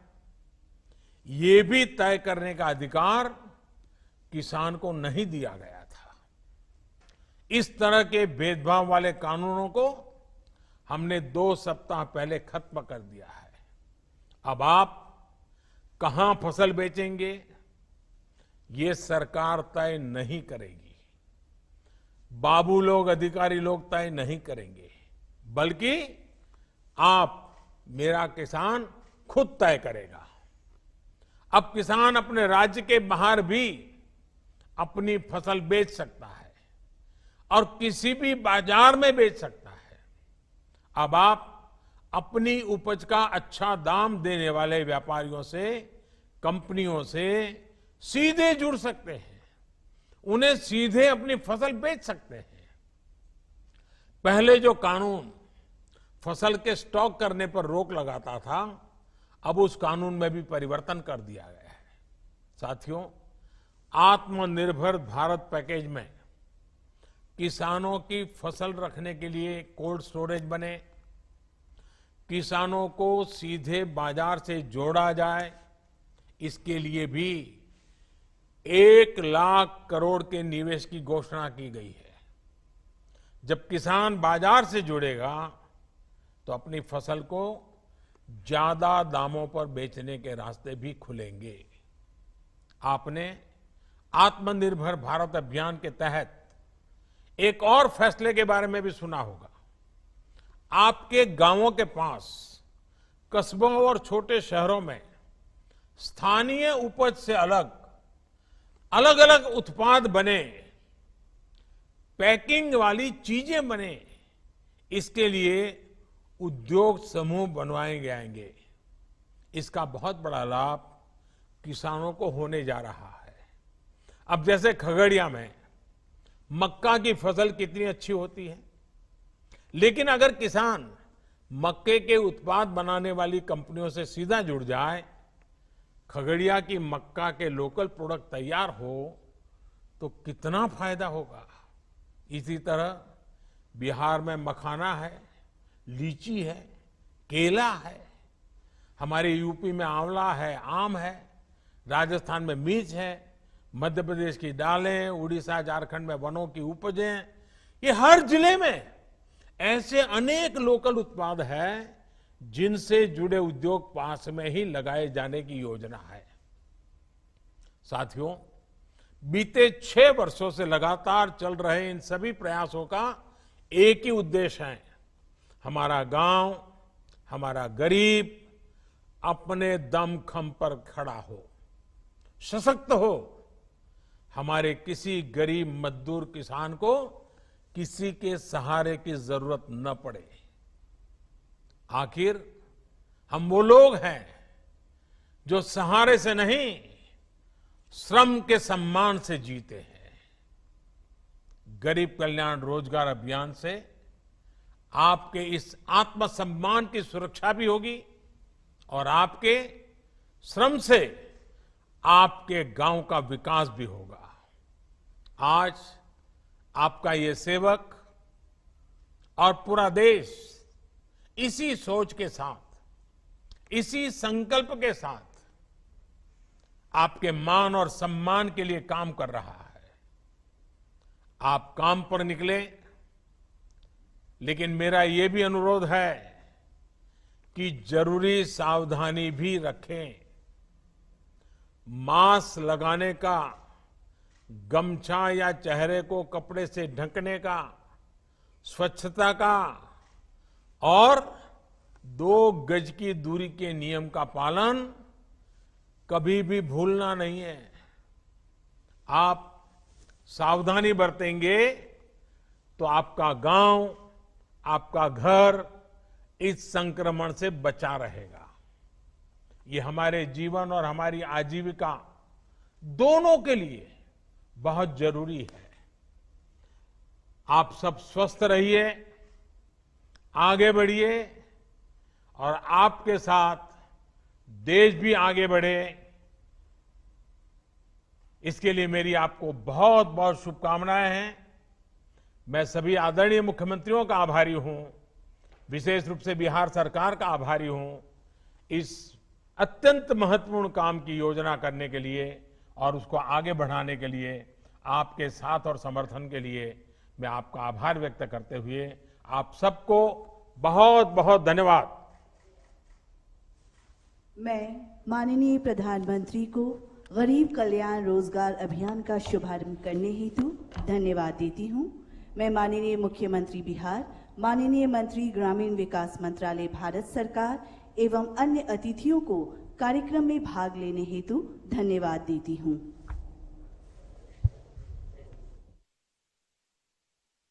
ये भी तय करने का अधिकार किसान को नहीं दिया गया था। इस तरह के भेदभाव वाले कानूनों को हमने 2 सप्ताह पहले खत्म कर दिया है। अब आप कहां फसल बेचेंगे, ये सरकार तय नहीं करेगी, बाबू लोग, अधिकारी लोग तय नहीं करेंगे, बल्कि आप, मेरा किसान खुद तय करेगा। अब किसान अपने राज्य के बाहर भी अपनी फसल बेच सकता है और किसी भी बाजार में बेच सकता है। अब आप अपनी उपज का अच्छा दाम देने वाले व्यापारियों से, कंपनियों से सीधे जुड़ सकते हैं, उन्हें सीधे अपनी फसल बेच सकते हैं। पहले जो कानून फसल के स्टॉक करने पर रोक लगाता था, अब उस कानून में भी परिवर्तन कर दिया गया है। साथियों, आत्मनिर्भर भारत पैकेज में किसानों की फसल रखने के लिए कोल्ड स्टोरेज बने, किसानों को सीधे बाजार से जोड़ा जाए, इसके लिए भी 1 लाख करोड़ के निवेश की घोषणा की गई है। जब किसान बाजार से जुड़ेगा तो अपनी फसल को ज्यादा दामों पर बेचने के रास्ते भी खुलेंगे। आपने आत्मनिर्भर भारत अभियान के तहत एक और फैसले के बारे में भी सुना होगा। आपके गांवों के पास, कस्बों और छोटे शहरों में स्थानीय उपज से अलग अलग उत्पाद बने, पैकिंग वाली चीजें बने, इसके लिए उद्योग समूह बनवाए जाएंगे। इसका बहुत बड़ा लाभ किसानों को होने जा रहा है। अब जैसे खगड़िया में मक्का की फसल कितनी अच्छी होती है, लेकिन अगर किसान मक्के के उत्पाद बनाने वाली कंपनियों से सीधा जुड़ जाए, खगड़िया की मक्का के लोकल प्रोडक्ट तैयार हो, तो कितना फायदा होगा। इसी तरह बिहार में मखाना है, लीची है, केला है, हमारे यूपी में आंवला है, आम है, राजस्थान में मिर्च है, मध्य प्रदेश की दालें, उड़ीसा झारखंड में वनों की उपजें, ये हर जिले में ऐसे अनेक लोकल उत्पाद हैं जिनसे जुड़े उद्योग पास में ही लगाए जाने की योजना है। साथियों, बीते 6 वर्षों से लगातार चल रहे इन सभी प्रयासों का एक ही उद्देश्य है, हमारा गांव, हमारा गरीब अपने दमखम पर खड़ा हो, सशक्त हो, हमारे किसी गरीब मजदूर किसान को किसी के सहारे की जरूरत न पड़े। आखिर हम वो लोग हैं जो सहारे से नहीं, श्रम के सम्मान से जीते हैं। गरीब कल्याण रोजगार अभियान से आपके इस आत्मसम्मान की सुरक्षा भी होगी और आपके श्रम से आपके गांव का विकास भी होगा। आज आपका ये सेवक और पूरा देश इसी सोच के साथ, इसी संकल्प के साथ आपके मान और सम्मान के लिए काम कर रहा है। आप काम पर निकले, लेकिन मेरा ये भी अनुरोध है कि जरूरी सावधानी भी रखें। मास्क लगाने का गमछा या चेहरे को कपड़े से ढकने का, स्वच्छता का और 2 गज की दूरी के नियम का पालन कभी भी भूलना नहीं है। आप सावधानी बरतेंगे तो आपका गांव, आपका घर इस संक्रमण से बचा रहेगा। ये हमारे जीवन और हमारी आजीविका दोनों के लिए बहुत जरूरी है। आप सब स्वस्थ रहिए, आगे बढ़िए और आपके साथ देश भी आगे बढ़े, इसके लिए मेरी आपको बहुत बहुत शुभकामनाएं हैं। मैं सभी आदरणीय मुख्यमंत्रियों का आभारी हूं, विशेष रूप से बिहार सरकार का आभारी हूं इस अत्यंत महत्वपूर्ण काम की योजना करने के लिए और उसको आगे बढ़ाने के लिए। आपके साथ और समर्थन के लिए मैं आपका आभार व्यक्त करते हुए आप सबको बहुत बहुत धन्यवाद। मैं माननीय प्रधानमंत्री को गरीब कल्याण रोजगार अभियान का शुभारंभ करने हेतु धन्यवाद देती हूं। मैं माननीय मुख्यमंत्री बिहार, माननीय मंत्री ग्रामीण विकास मंत्रालय भारत सरकार एवं अन्य अतिथियों को कार्यक्रम में भाग लेने हेतु धन्यवाद देती हूं।